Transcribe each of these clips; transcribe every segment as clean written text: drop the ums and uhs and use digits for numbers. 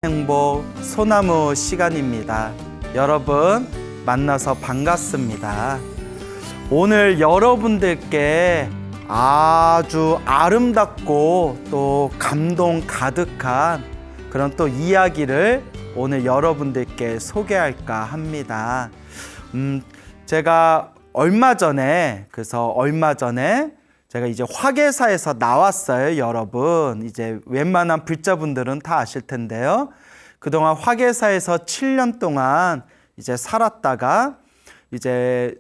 행복 소나무 시간입니다. 여러분 만나서 반갑습니다. 오늘 여러분들께 아주 아름답고 또 감동 가득한 그런 또 이야기를 오늘 여러분들께 소개할까 합니다. 제가 얼마 전에 제가 이제 화계사에서 나왔어요, 여러분. 이제 웬만한 불자분들은 다 아실 텐데요. 그동안 화계사에서 7년 동안 이제 살았다가 이제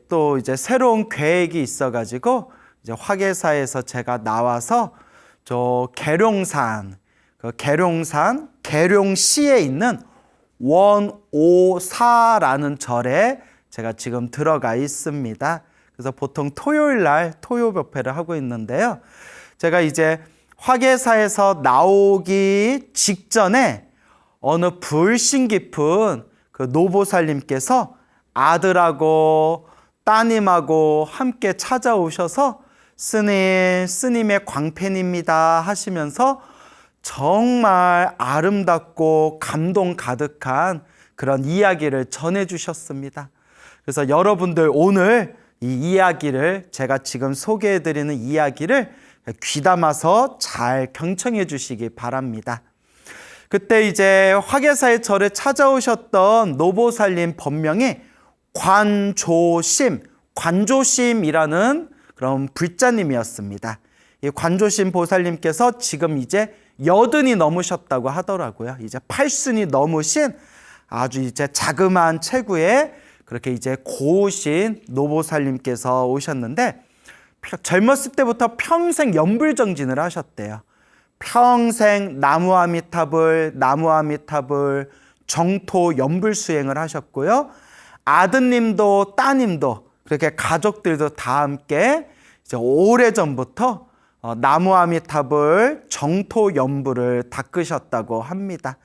새로운 계획이 있어가지고 이제 화계사에서 제가 나와서 저 계룡산, 계룡시에 있는 원오사라는 절에 제가 지금 들어가 있습니다. 그래서 보통 토요일 날 토요법회를 하고 있는데요. 제가 이제 화계사에서 나오기 직전에 어느 불신 깊은 그 노보살님께서 아들하고 따님하고 함께 찾아오셔서 스님의 광팬입니다 하시면서 정말 아름답고 감동 가득한 그런 이야기를 전해주셨습니다. 그래서 여러분들 오늘 이 이야기를, 제가 지금 소개해드리는 이야기를 귀담아서 잘 경청해 주시기 바랍니다. 그때 이제 화계사의 절에 찾아오셨던 노보살님 법명이 관조심이라는 그런 불자님이었습니다. 이 관조심 보살님께서 지금 이제 80이 넘으셨다고 하더라고요. 이제 8순이 넘으신 아주 이제 자그마한 체구의 그렇게 이제 고우신 노보살님께서 오셨는데, 젊었을 때부터 평생 연불정진을 하셨대요. 평생 나무아미타불 정토 연불수행을 하셨고요. 아드님도 따님도 그렇게 가족들도 다 함께 이제 오래전부터 나무아미타불 정토 연불을 닦으셨다고 합니다.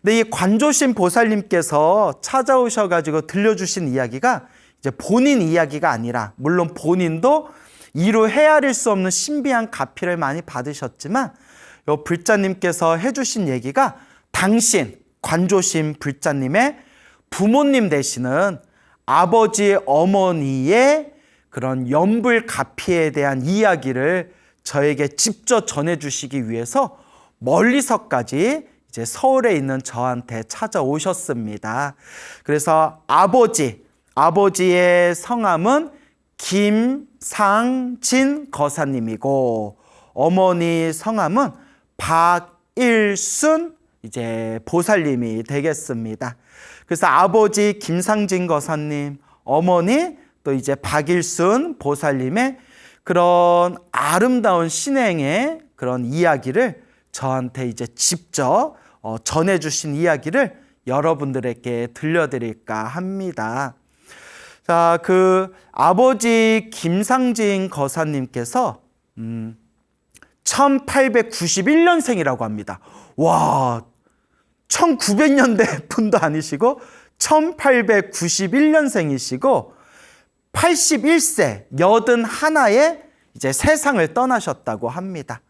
근데 이 관조심 보살님께서 찾아오셔가지고 들려주신 이야기가 이제 본인 이야기가 아니라, 물론 본인도 이루 헤아릴 수 없는 신비한 가피를 많이 받으셨지만, 이 불자님께서 해주신 얘기가 당신 관조심 불자님의 부모님 되시는 아버지 어머니의 그런 연불 가피에 대한 이야기를 저에게 직접 전해주시기 위해서 멀리서까지 이제 서울에 있는 저한테 찾아오셨습니다. 그래서 아버지의 성함은 김상진 거사님이고, 어머니 성함은 박일순 이제 보살님이 되겠습니다. 그래서 아버지 김상진 거사님, 어머니 또 이제 박일순 보살님의 그런 아름다운 신행의 그런 이야기를 저한테 이제 직접 전해주신 이야기를 여러분들에게 들려드릴까 합니다. 자, 그 아버지 김상진 거사님께서 1891년생이라고 합니다. 와, 1900년대 분도 아니시고 1891년생이시고 81세 81에 이제 세상을 떠나셨다고 합니다.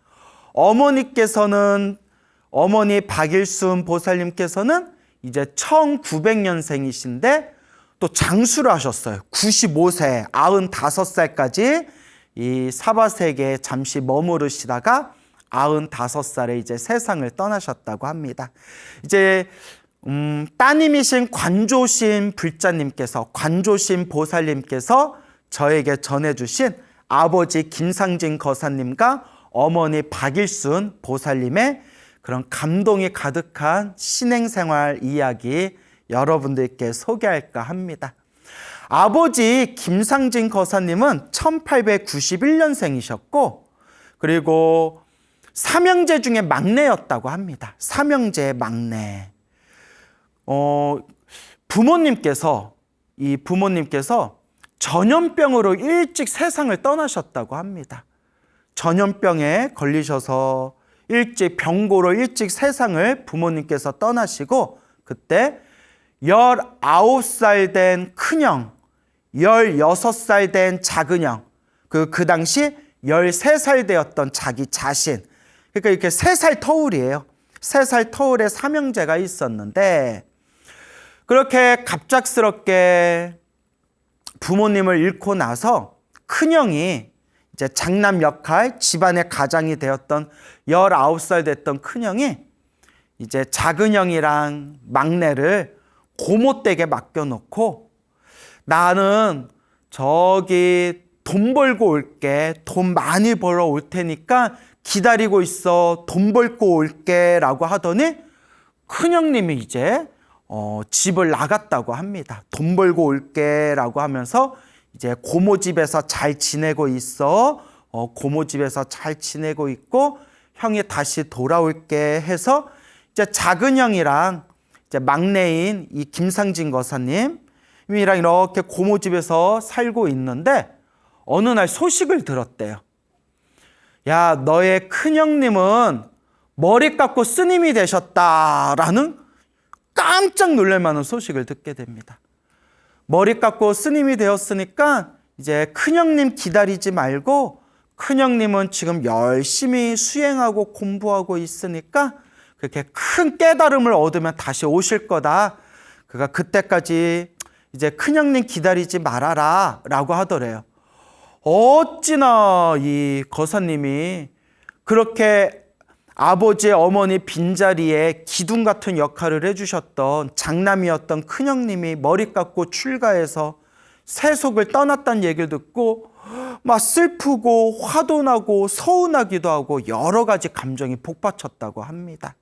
어머니 박일순 보살님께서는 이제 1900년생이신데 또 장수를 하셨어요. 95세, 95살까지 이 사바세계에 잠시 머무르시다가 95살에 이제 세상을 떠나셨다고 합니다. 이제 따님이신 관조심 불자님께서, 관조심 보살님께서 저에게 전해주신 아버지 김상진 거사님과 어머니 박일순 보살님의 그런 감동이 가득한 신행생활 이야기 여러분들께 소개할까 합니다. 아버지 김상진 거사님은 1891년생이셨고, 그리고 삼형제 중에 막내였다고 합니다. 삼형제의 막내. 부모님께서 전염병으로 일찍 세상을 떠나셨다고 합니다. 전염병에 걸리셔서 병고로 일찍 세상을 부모님께서 떠나시고, 그때 19살 된 큰형, 16살 된 작은형, 그 당시 13살 되었던 자기 자신, 그러니까 이렇게 3살 터울이에요. 3살 터울의 삼형제가 있었는데 그렇게 갑작스럽게 부모님을 잃고 나서 큰형이 이제 장남 역할, 집안의 가장이 되었던 19살 됐던 큰형이 이제 작은형이랑 막내를 고모댁에 맡겨놓고 나는 저기 돈 벌고 올게, 돈 많이 벌어 올 테니까 기다리고 있어, 돈 벌고 올게 라고 하더니 큰형님이 이제 집을 나갔다고 합니다. 돈 벌고 올게 라고 하면서 이제 고모 집에서 잘 지내고 있어, 고모 집에서 잘 지내고 있고 형이 다시 돌아올게 해서 이제 작은 형이랑 이제 막내인 이 김상진 거사님이랑 이렇게 고모 집에서 살고 있는데 어느 날 소식을 들었대요. 야, 너의 큰형님은 머리 깎고 스님이 되셨다라는 깜짝 놀랄 만한 소식을 듣게 됩니다. 머리 깎고 스님이 되었으니까 이제 큰형님 기다리지 말고 큰형님은 지금 열심히 수행하고 공부하고 있으니까 그렇게 큰 깨달음을 얻으면 다시 오실 거다. 그가 그때까지 이제 큰형님 기다리지 말아라 라고 하더래요. 어찌나 이 거사님이 그렇게 아버지, 어머니 빈자리에 기둥 같은 역할을 해주셨던 장남이었던 큰형님이 머리 깎고 출가해서 세속을 떠났다는 얘기를 듣고 막 슬프고 화도 나고 서운하기도 하고 여러 가지 감정이 복받쳤다고 합니다.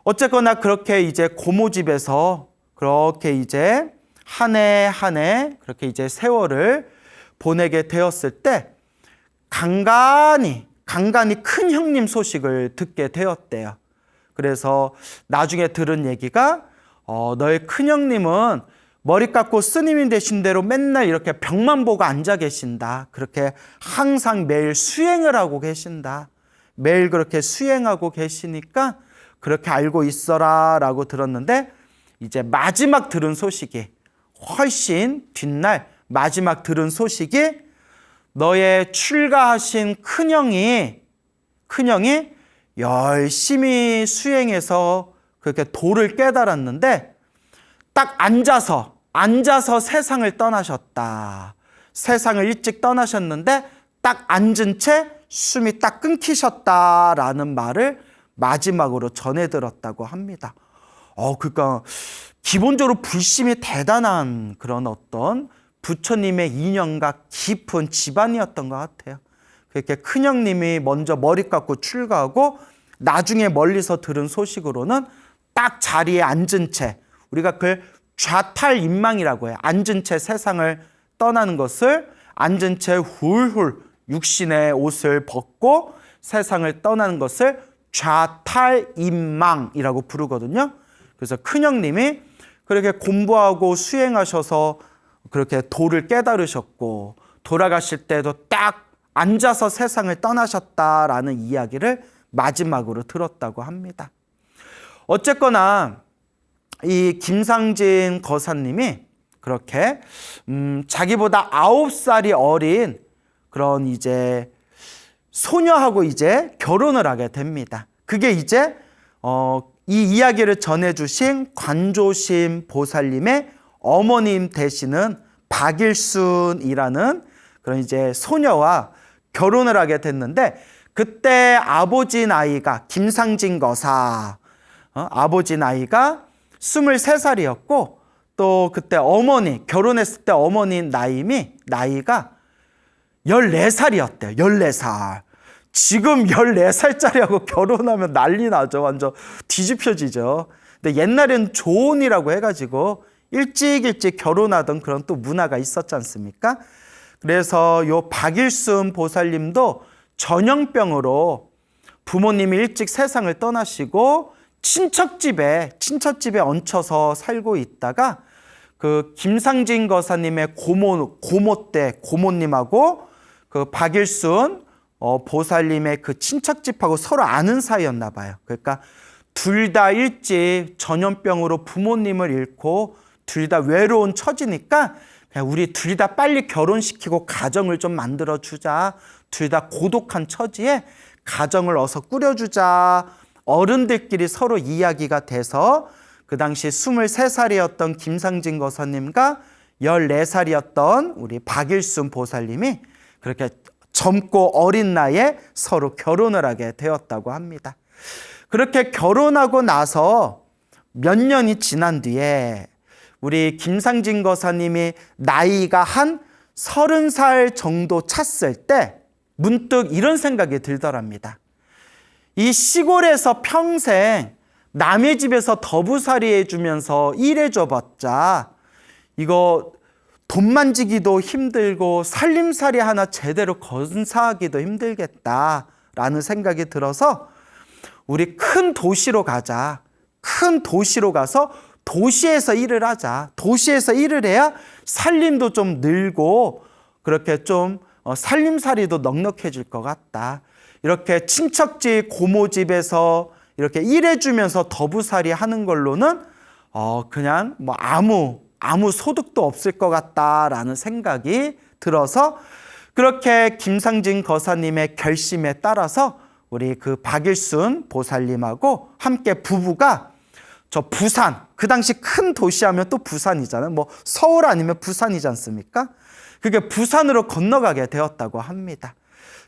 어쨌거나 그렇게 이제 고모 집에서 그렇게 이제 한 해 한 해 그렇게 이제 세월을 보내게 되었을 때 간간히 큰 형님 소식을 듣게 되었대요. 그래서 나중에 들은 얘기가 너의 큰 형님은 머리 깎고 스님이 되신 대로 맨날 이렇게 벽만 보고 앉아 계신다. 그렇게 항상 매일 수행을 하고 계신다. 매일 그렇게 수행하고 계시니까 그렇게 알고 있어라 라고 들었는데 이제 마지막 들은 소식이 훨씬 뒷날 마지막 들은 소식이 너의 출가하신 큰형이 열심히 수행해서 그렇게 도를 깨달았는데 딱 앉아서 세상을 떠나셨다. 세상을 일찍 떠나셨는데 딱 앉은 채 숨이 딱 끊기셨다라는 말을 마지막으로 전해 들었다고 합니다. 그러니까 기본적으로 불심이 대단한 그런 어떤 부처님의 인연과 깊은 집안이었던 것 같아요. 그렇게 큰형님이 먼저 머리 깎고 출가하고 나중에 멀리서 들은 소식으로는 딱 자리에 앉은 채 우리가 그걸 좌탈인망이라고 해요. 앉은 채 세상을 떠나는 것을 앉은 채 훌훌 육신의 옷을 벗고 세상을 떠나는 것을 좌탈인망이라고 부르거든요. 그래서 큰형님이 그렇게 공부하고 수행하셔서 그렇게 도를 깨달으셨고 돌아가실 때도 딱 앉아서 세상을 떠나셨다라는 이야기를 마지막으로 들었다고 합니다. 어쨌거나 이 김상진 거사님이 그렇게 자기보다 9살이 어린 그런 이제 소녀하고 이제 결혼을 하게 됩니다. 그게 이제 이 이야기를 전해주신 관조심 보살님의 어머님 되시는 박일순이라는 그런 이제 소녀와 결혼을 하게 됐는데 그때 아버지 나이가 김상진 거사 아버지 나이가 23살이었고 또 그때 어머니 결혼했을 때 어머니 나이가 14살이었대요. 14살. 지금 14살짜리하고 결혼하면 난리 나죠. 완전 뒤집혀지죠. 근데 옛날엔 조혼이라고 해가지고 일찍 결혼하던 그런 또 문화가 있었지 않습니까? 그래서 요 박일순 보살님도 전염병으로 부모님이 일찍 세상을 떠나시고 친척집에 얹혀서 살고 있다가 그 김상진 거사님의 고모님하고 그 박일순 보살님의 그 친척집하고 서로 아는 사이였나 봐요. 그러니까 둘 다 일찍 전염병으로 부모님을 잃고 둘 다 외로운 처지니까 그냥 우리 둘 다 빨리 결혼시키고 가정을 좀 만들어주자. 둘 다 고독한 처지에 가정을 어서 꾸려주자. 어른들끼리 서로 이야기가 돼서 그 당시 23살이었던 김상진 거사님과 14살이었던 우리 박일순 보살님이 그렇게 젊고 어린 나이에 서로 결혼을 하게 되었다고 합니다. 그렇게 결혼하고 나서 몇 년이 지난 뒤에 우리 김상진 거사님이 나이가 한 30살 정도 찼을 때 문득 이런 생각이 들더랍니다. 이 시골에서 평생 남의 집에서 더부살이 해주면서 일해줘봤자 이거 돈 만지기도 힘들고 살림살이 하나 제대로 건사하기도 힘들겠다라는 생각이 들어서 우리 큰 도시로 가자. 큰 도시로 가서 도시에서 일을 하자. 도시에서 일을 해야 살림도 좀 늘고 그렇게 좀 살림살이도 넉넉해질 것 같다. 이렇게 친척집 고모집에서 이렇게 일해주면서 더부살이 하는 걸로는 그냥 뭐 아무 소득도 없을 것 같다라는 생각이 들어서 그렇게 김상진 거사님의 결심에 따라서 우리 그 박일순 보살님하고 함께 부부가 저 부산, 그 당시 큰 도시 하면 또 부산이잖아요. 뭐 서울 아니면 부산이지 않습니까? 그게 부산으로 건너가게 되었다고 합니다.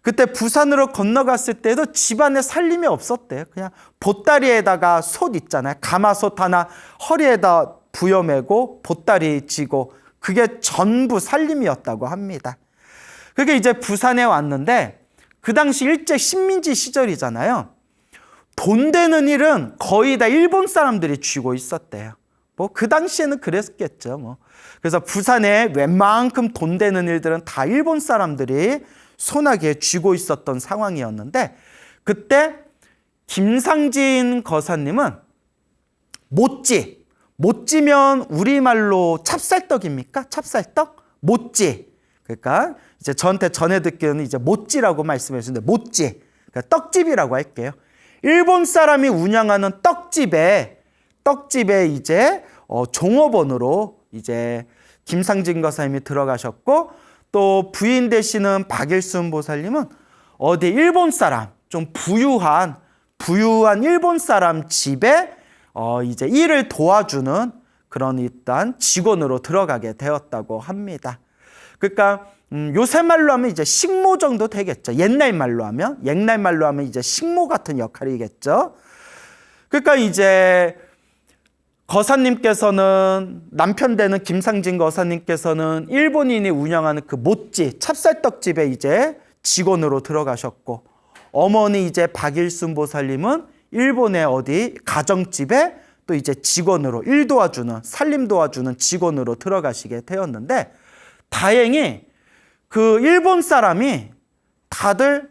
그때 부산으로 건너갔을 때도 집안에 살림이 없었대요. 그냥 보따리에다가 솥 있잖아요. 가마솥 하나 허리에다 부여매고 보따리 지고 그게 전부 살림이었다고 합니다. 그게 이제 부산에 왔는데 그 당시 일제 식민지 시절이잖아요. 돈 되는 일은 거의 다 일본 사람들이 쥐고 있었대요. 뭐 그 당시에는 그랬겠죠. 뭐. 그래서 부산에 웬만큼 돈 되는 일들은 다 일본 사람들이 손아귀에 쥐고 있었던 상황이었는데 그때 김상진 거사님은 못지면 우리말로 찹쌀떡입니까? 찹쌀떡? 못지. 그러니까 이제 저한테 전해 듣기로는 이제 못지라고 말씀해 주시는데 못지. 그러니까 떡집이라고 할게요. 일본 사람이 운영하는 떡집에 이제 종업원으로 이제 김상진 거사님이 들어가셨고 또 부인 되시는 박일순 보살님은 어디 일본 사람 좀 부유한 일본 사람 집에 이제 일을 도와주는 그런 일단 직원으로 들어가게 되었다고 합니다. 그러니까 요새 말로 하면 이제 식모 정도 되겠죠. 옛날 말로 하면 이제 식모 같은 역할이겠죠. 그러니까 이제 거사님께서는 남편 되는 김상진 거사님께서는 일본인이 운영하는 그 못지 찹쌀떡집에 이제 직원으로 들어가셨고 어머니 이제 박일순 보살님은 일본의 어디 가정집에 또 이제 직원으로 일 도와주는 살림 도와주는 직원으로 들어가시게 되었는데 다행히 그 일본 사람이 다들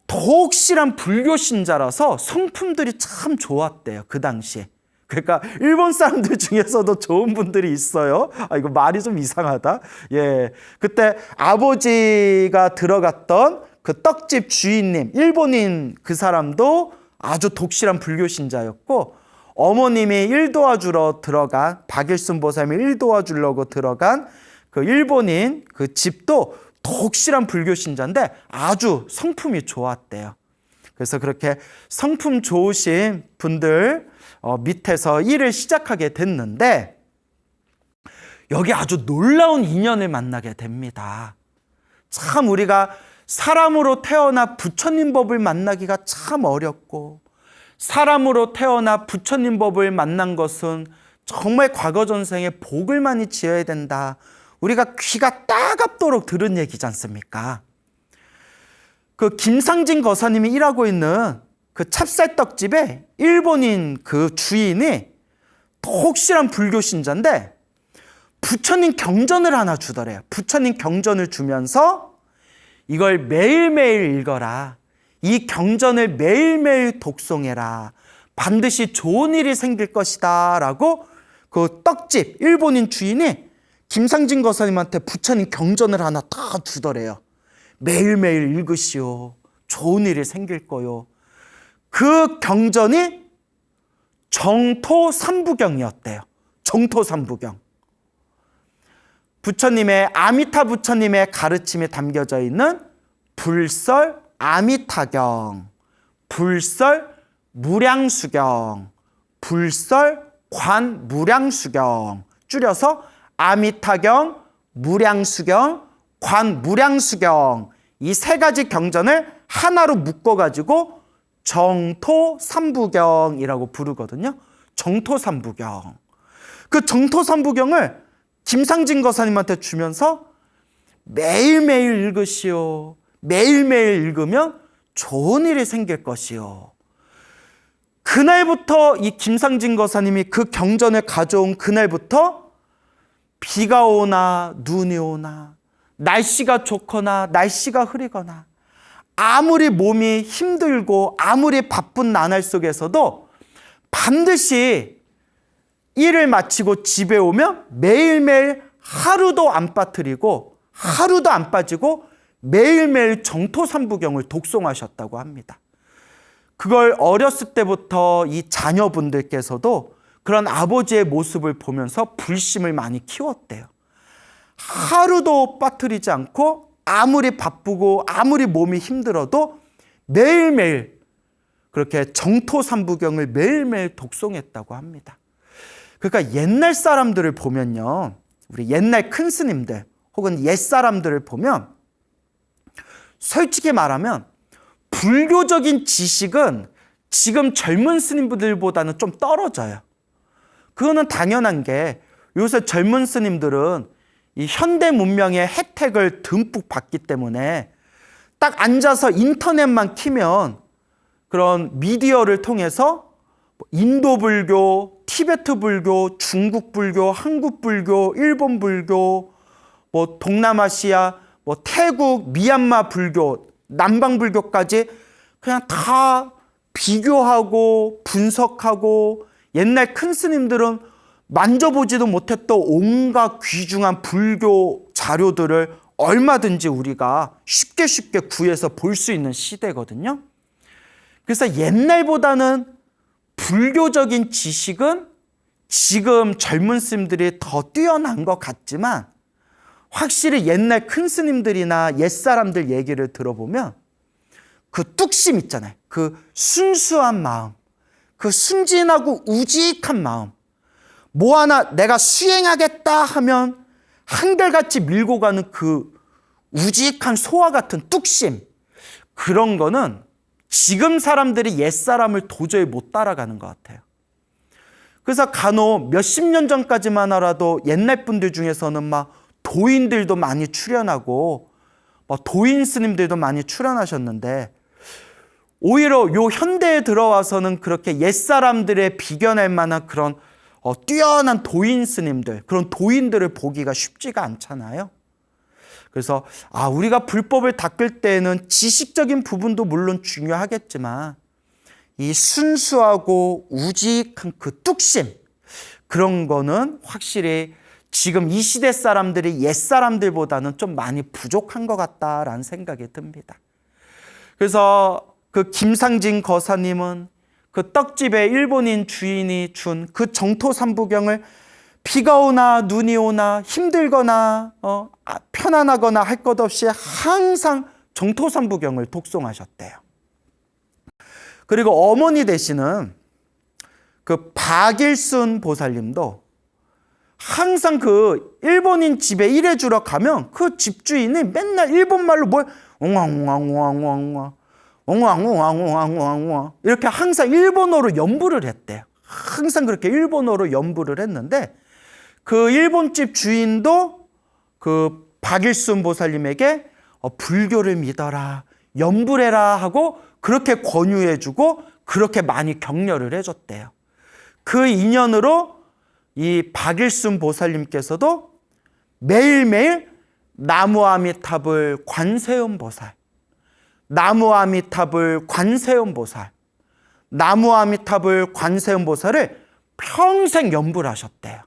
독실한 불교 신자라서 성품들이 참 좋았대요. 그 당시에. 그러니까 일본 사람들 중에서도 좋은 분들이 있어요. 이거 말이 좀 이상하다. 예, 그때 아버지가 들어갔던 그 떡집 주인님, 일본인 그 사람도 아주 독실한 불교 신자였고 어머님이 일 도와주러 들어간 박일순 보살님이 일 도와주려고 들어간 그 일본인 그 집도 독실한 불교 신자인데 아주 성품이 좋았대요. 그래서 그렇게 성품 좋으신 분들 밑에서 일을 시작하게 됐는데 여기 아주 놀라운 인연을 만나게 됩니다. 참 우리가 사람으로 태어나 부처님 법을 만나기가 참 어렵고 사람으로 태어나 부처님 법을 만난 것은 정말 과거 전생에 복을 많이 지어야 된다. 우리가 귀가 따갑도록 들은 얘기지 않습니까? 그 김상진 거사님이 일하고 있는 그 찹쌀떡집에 일본인 그 주인이 혹실한 불교 신자인데 부처님 경전을 하나 주더래요. 부처님 경전을 주면서 이걸 매일매일 읽어라. 이 경전을 매일매일 독송해라. 반드시 좋은 일이 생길 것이다. 라고 그 떡집 일본인 주인이 김상진 거사님한테 부처님 경전을 하나 다 주더래요. 매일매일 읽으시오. 좋은 일이 생길 거요. 그 경전이 정토 삼부경이었대요. 정토 삼부경. 부처님의 아미타 부처님의 가르침이 담겨져 있는 불설 아미타경, 불설 무량수경, 불설, 관, 무량수경, 줄여서 아미타경, 무량수경, 관, 무량수경, 이 세 가지 경전을 하나로 묶어가지고 정토삼부경이라고 부르거든요. 정토삼부경. 그 정토삼부경을 김상진 거사님한테 주면서 매일매일 읽으시오. 매일매일 읽으면 좋은 일이 생길 것이요. 그날부터 이 김상진 거사님이 그 경전을 가져온 그날부터 비가 오나 눈이 오나 날씨가 좋거나 날씨가 흐리거나 아무리 몸이 힘들고 아무리 바쁜 나날 속에서도 반드시 일을 마치고 집에 오면 매일매일 하루도 안 빠뜨리고 하루도 안 빠지고 매일매일 정토삼부경을 독송하셨다고 합니다. 그걸 어렸을 때부터 이 자녀분들께서도 그런 아버지의 모습을 보면서 불심을 많이 키웠대요. 하루도 빠뜨리지 않고 아무리 바쁘고 아무리 몸이 힘들어도 매일매일 그렇게 정토삼부경을 매일매일 독송했다고 합니다. 그러니까 옛날 사람들을 보면요, 우리 옛날 큰 스님들 혹은 옛 사람들을 보면 솔직히 말하면 불교적인 지식은 지금 젊은 스님들보다는 좀 떨어져요. 그거는 당연한 게 요새 젊은 스님들은 이 현대 문명의 혜택을 듬뿍 받기 때문에 딱 앉아서 인터넷만 키면 그런 미디어를 통해서 인도 불교, 티베트 불교, 중국 불교, 한국 불교, 일본 불교, 동남아시아, 태국, 미얀마 불교, 남방 불교까지 그냥 다 비교하고 분석하고 옛날 큰 스님들은 만져보지도 못했던 온갖 귀중한 불교 자료들을 얼마든지 우리가 쉽게 구해서 볼 수 있는 시대거든요. 그래서 옛날보다는 불교적인 지식은 지금 젊은 스님들이 더 뛰어난 것 같지만 확실히 옛날 큰 스님들이나 옛사람들 얘기를 들어보면 그 뚝심 있잖아요. 그 순수한 마음, 그 순진하고 우직한 마음, 뭐 하나 내가 수행하겠다 하면 한결같이 밀고 가는 그 우직한 소와 같은 뚝심, 그런 거는 지금 사람들이 옛사람을 도저히 못 따라가는 것 같아요. 그래서 간혹 몇십 년 전까지만 하라도 옛날 분들 중에서는 막 도인들도 많이 출연하고 도인 스님들도 많이 출연하셨는데 오히려 요 현대에 들어와서는 그렇게 옛사람들의 비견할 만한 그런 뛰어난 도인 스님들, 그런 도인들을 보기가 쉽지가 않잖아요. 그래서 우리가 불법을 닦을 때에는 지식적인 부분도 물론 중요하겠지만 이 순수하고 우직한 그 뚝심, 그런 거는 확실히 지금 이 시대 사람들이 옛 사람들보다는 좀 많이 부족한 것 같다라는 생각이 듭니다. 그래서 그 김상진 거사님은 그 떡집에 일본인 주인이 준 그 정토삼부경을 비가 오나 눈이 오나 힘들거나 편안하거나 할 것 없이 항상 정토삼부경을 독송하셨대요. 그리고 어머니 되시는 그 박일순 보살님도 항상 그 일본인 집에 일해주러 가면 그 집주인이 맨날 일본말로 옹왕옹왕옹왕옹왕 옹왕옹왕옹왕옹왕 이렇게 항상 일본어로 연부를 했대요. 항상 그렇게 일본어로 연부를 했는데 그 일본집 주인도 그 박일순 보살님에게 불교를 믿어라, 연불해라 하고 그렇게 권유해주고 그렇게 많이 격려를 해줬대요. 그 인연으로 이 박일순 보살님께서도 매일매일 나무아미탑을 관세음보살, 나무아미탑을 관세음보살, 나무아미탑을 관세음보살을 평생 연불 하셨대요.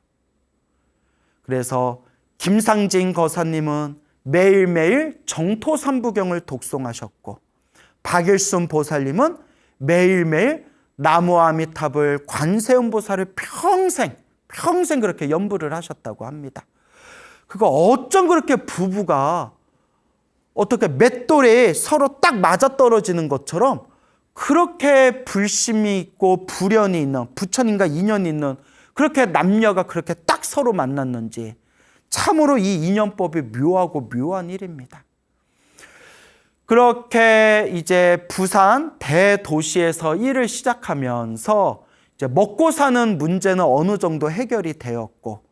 그래서 김상진 거사님은 매일매일 정토삼부경을 독송하셨고 박일순 보살님은 매일매일 나무아미탑을 관세음보살을 평생 그렇게 연불을 하셨다고 합니다. 그거 어쩜 그렇게 부부가 어떻게 맷돌이 서로 딱 맞아떨어지는 것처럼 그렇게 불심이 있고 불연이 있는, 부처님과 인연이 있는 그렇게 남녀가 그렇게 딱 서로 만났는지 참으로 이 인연법이 묘하고 묘한 일입니다. 그렇게 이제 부산 대도시에서 일을 시작하면서 이제 먹고 사는 문제는 어느 정도 해결이 되었고,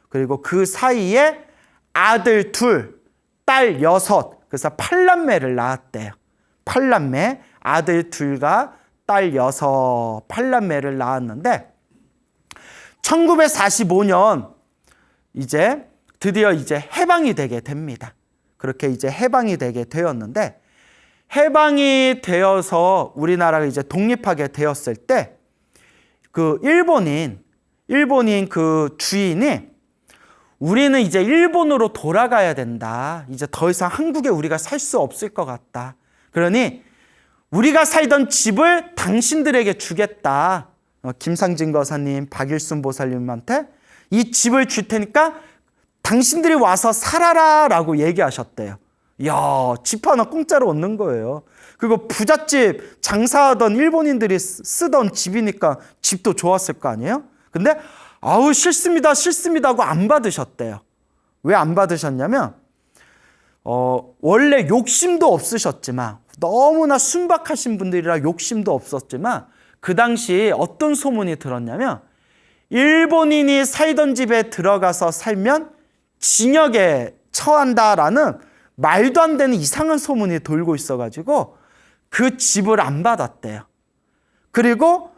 그리고 그 사이에 아들 2, 딸 6, 그래서 8남매를 낳았대요. 8남매, 아들 2과 딸 6, 8남매를 낳았는데 1945년 이제 드디어 이제 해방이 되게 됩니다. 그렇게 이제 해방이 되게 되었는데, 해방이 되어서 우리나라가 이제 독립하게 되었을 때 그 일본인 그 주인이 우리는 이제 일본으로 돌아가야 된다. 이제 더 이상 한국에 우리가 살 수 없을 것 같다. 그러니 우리가 살던 집을 당신들에게 주겠다. 김상진 거사님, 박일순 보살님한테 이 집을 줄 테니까 당신들이 와서 살아라 라고 얘기하셨대요. 이야, 집 하나 공짜로 얻는 거예요. 그리고 부잣집 장사하던 일본인들이 쓰던 집이니까 집도 좋았을 거 아니에요? 근데 아우 싫습니다 하고 안 받으셨대요. 왜 안 받으셨냐면 원래 욕심도 없으셨지만, 너무나 순박하신 분들이라 욕심도 없었지만, 그 당시 어떤 소문이 들었냐면 일본인이 살던 집에 들어가서 살면 징역에 처한다라는 말도 안 되는 이상한 소문이 돌고 있어가지고 그 집을 안 받았대요. 그리고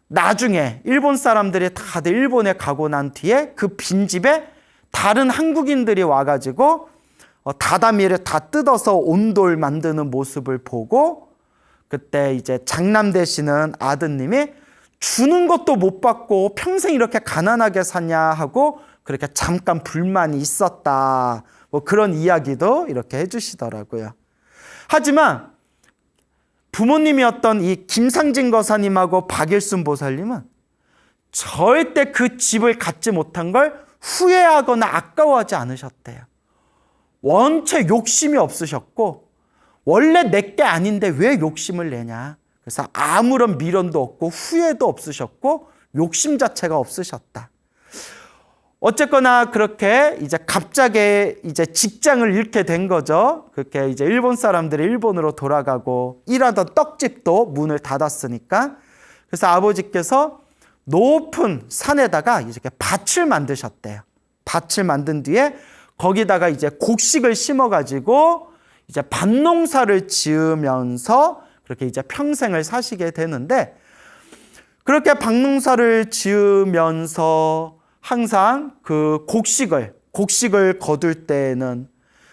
나중에 일본 사람들이 다들 일본에 가고 난 뒤에 그 빈집에 다른 한국인들이 와가지고 다다미를 다 뜯어서 온돌 만드는 모습을 보고, 그때 이제 장남 되시는 아드님이 주는 것도 못 받고 평생 이렇게 가난하게 사냐 하고 그렇게 잠깐 불만이 있었다. 뭐 그런 이야기도 이렇게 해주시더라고요. 하지만 부모님이었던 이 김상진 거사님하고 박일순 보살님은 절대 그 집을 갖지 못한 걸 후회하거나 아까워하지 않으셨대요. 원체 욕심이 없으셨고, 원래 내게 아닌데 왜 욕심을 내냐. 그래서 아무런 미련도 없고 후회도 없으셨고 욕심 자체가 없으셨다. 어쨌거나 그렇게 이제 갑자기 이제 직장을 잃게 된 거죠. 그렇게 이제 일본 사람들이 일본으로 돌아가고 일하던 떡집도 문을 닫았으니까. 그래서 아버지께서 높은 산에다가 이렇게 밭을 만드셨대요. 밭을 만든 뒤에 거기다가 이제 곡식을 심어가지고 이제 밭농사를 지으면서 그렇게 이제 평생을 사시게 되는데, 그렇게 밭농사를 지으면서 항상 그 곡식을 거둘 때에는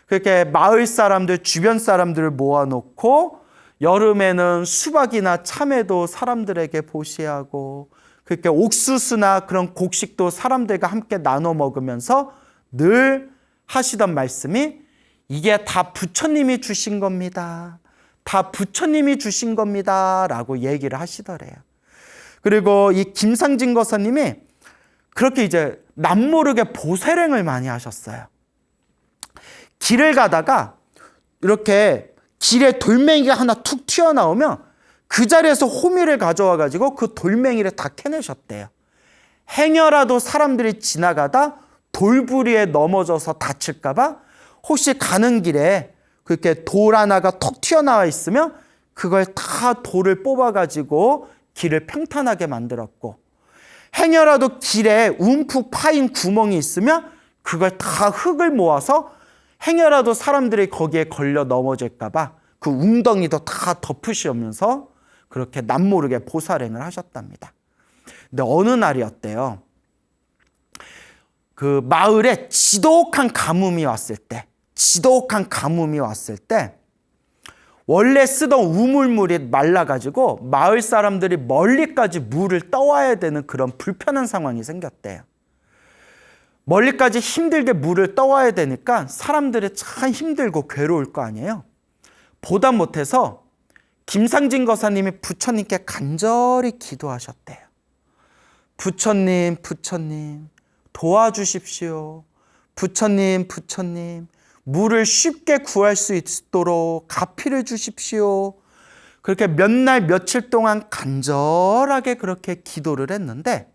그렇게 마을 사람들, 주변 사람들을 모아놓고 여름에는 수박이나 참외도 사람들에게 보시하고, 그렇게 옥수수나 그런 곡식도 사람들과 함께 나눠 먹으면서 늘 하시던 말씀이 이게 다 부처님이 주신 겁니다. 다 부처님이 주신 겁니다. 라고 얘기를 하시더래요. 그리고 이 김상진 거사님이 그렇게 이제 남모르게 보살행을 많이 하셨어요. 길을 가다가 이렇게 길에 돌멩이가 하나 툭 튀어나오면 그 자리에서 호미를 가져와가지고 그 돌멩이를 다 캐내셨대요. 행여라도 사람들이 지나가다 돌부리에 넘어져서 다칠까봐 혹시 가는 길에 그렇게 돌 하나가 톡 튀어나와 있으면 그걸 다 돌을 뽑아가지고 길을 평탄하게 만들었고, 행여라도 길에 움푹 파인 구멍이 있으면 그걸 다 흙을 모아서 행여라도 사람들이 거기에 걸려 넘어질까봐 그 웅덩이도 다 덮으시면서 그렇게 남모르게 보살행을 하셨답니다. 근데 어느 날이었대요. 그 마을에 지독한 가뭄이 왔을 때 원래 쓰던 우물물이 말라가지고 마을 사람들이 멀리까지 물을 떠와야 되는 그런 불편한 상황이 생겼대요. 멀리까지 힘들게 물을 떠와야 되니까 사람들이 참 힘들고 괴로울 거 아니에요. 보다 못해서 김상진 거사님이 부처님께 간절히 기도하셨대요. 부처님 도와주십시오. 부처님 물을 쉽게 구할 수 있도록 가피를 주십시오. 그렇게 몇 날 며칠 동안 간절하게 그렇게 기도를 했는데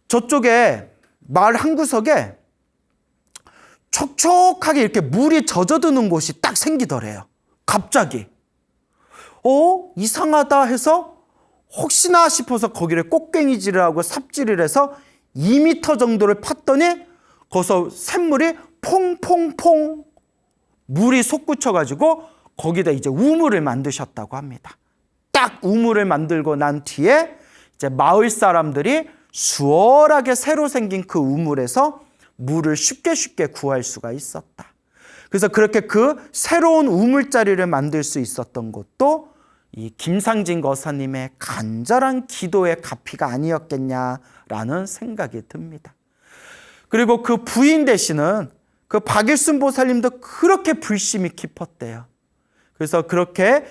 저쪽에 마을 한 구석에 촉촉하게 이렇게 물이 젖어드는 곳이 딱 생기더래요. 갑자기. 이상하다 해서 혹시나 싶어서 거기를 꽃갱이질을 하고 삽질을 해서 2m 정도를 팠더니 거기서 샘물이 퐁퐁퐁 물이 솟구쳐가지고 거기다 이제 우물을 만드셨다고 합니다. 딱 우물을 만들고 난 뒤에 이제 마을 사람들이 수월하게 새로 생긴 그 우물에서 물을 쉽게 구할 수가 있었다. 그래서 그렇게 그 새로운 우물자리를 만들 수 있었던 것도 이 김상진 거사님의 간절한 기도의 가피가 아니었겠냐라는 생각이 듭니다. 그리고 그 부인 되시는 그 박일순 보살님도 그렇게 불심이 깊었대요. 그래서 그렇게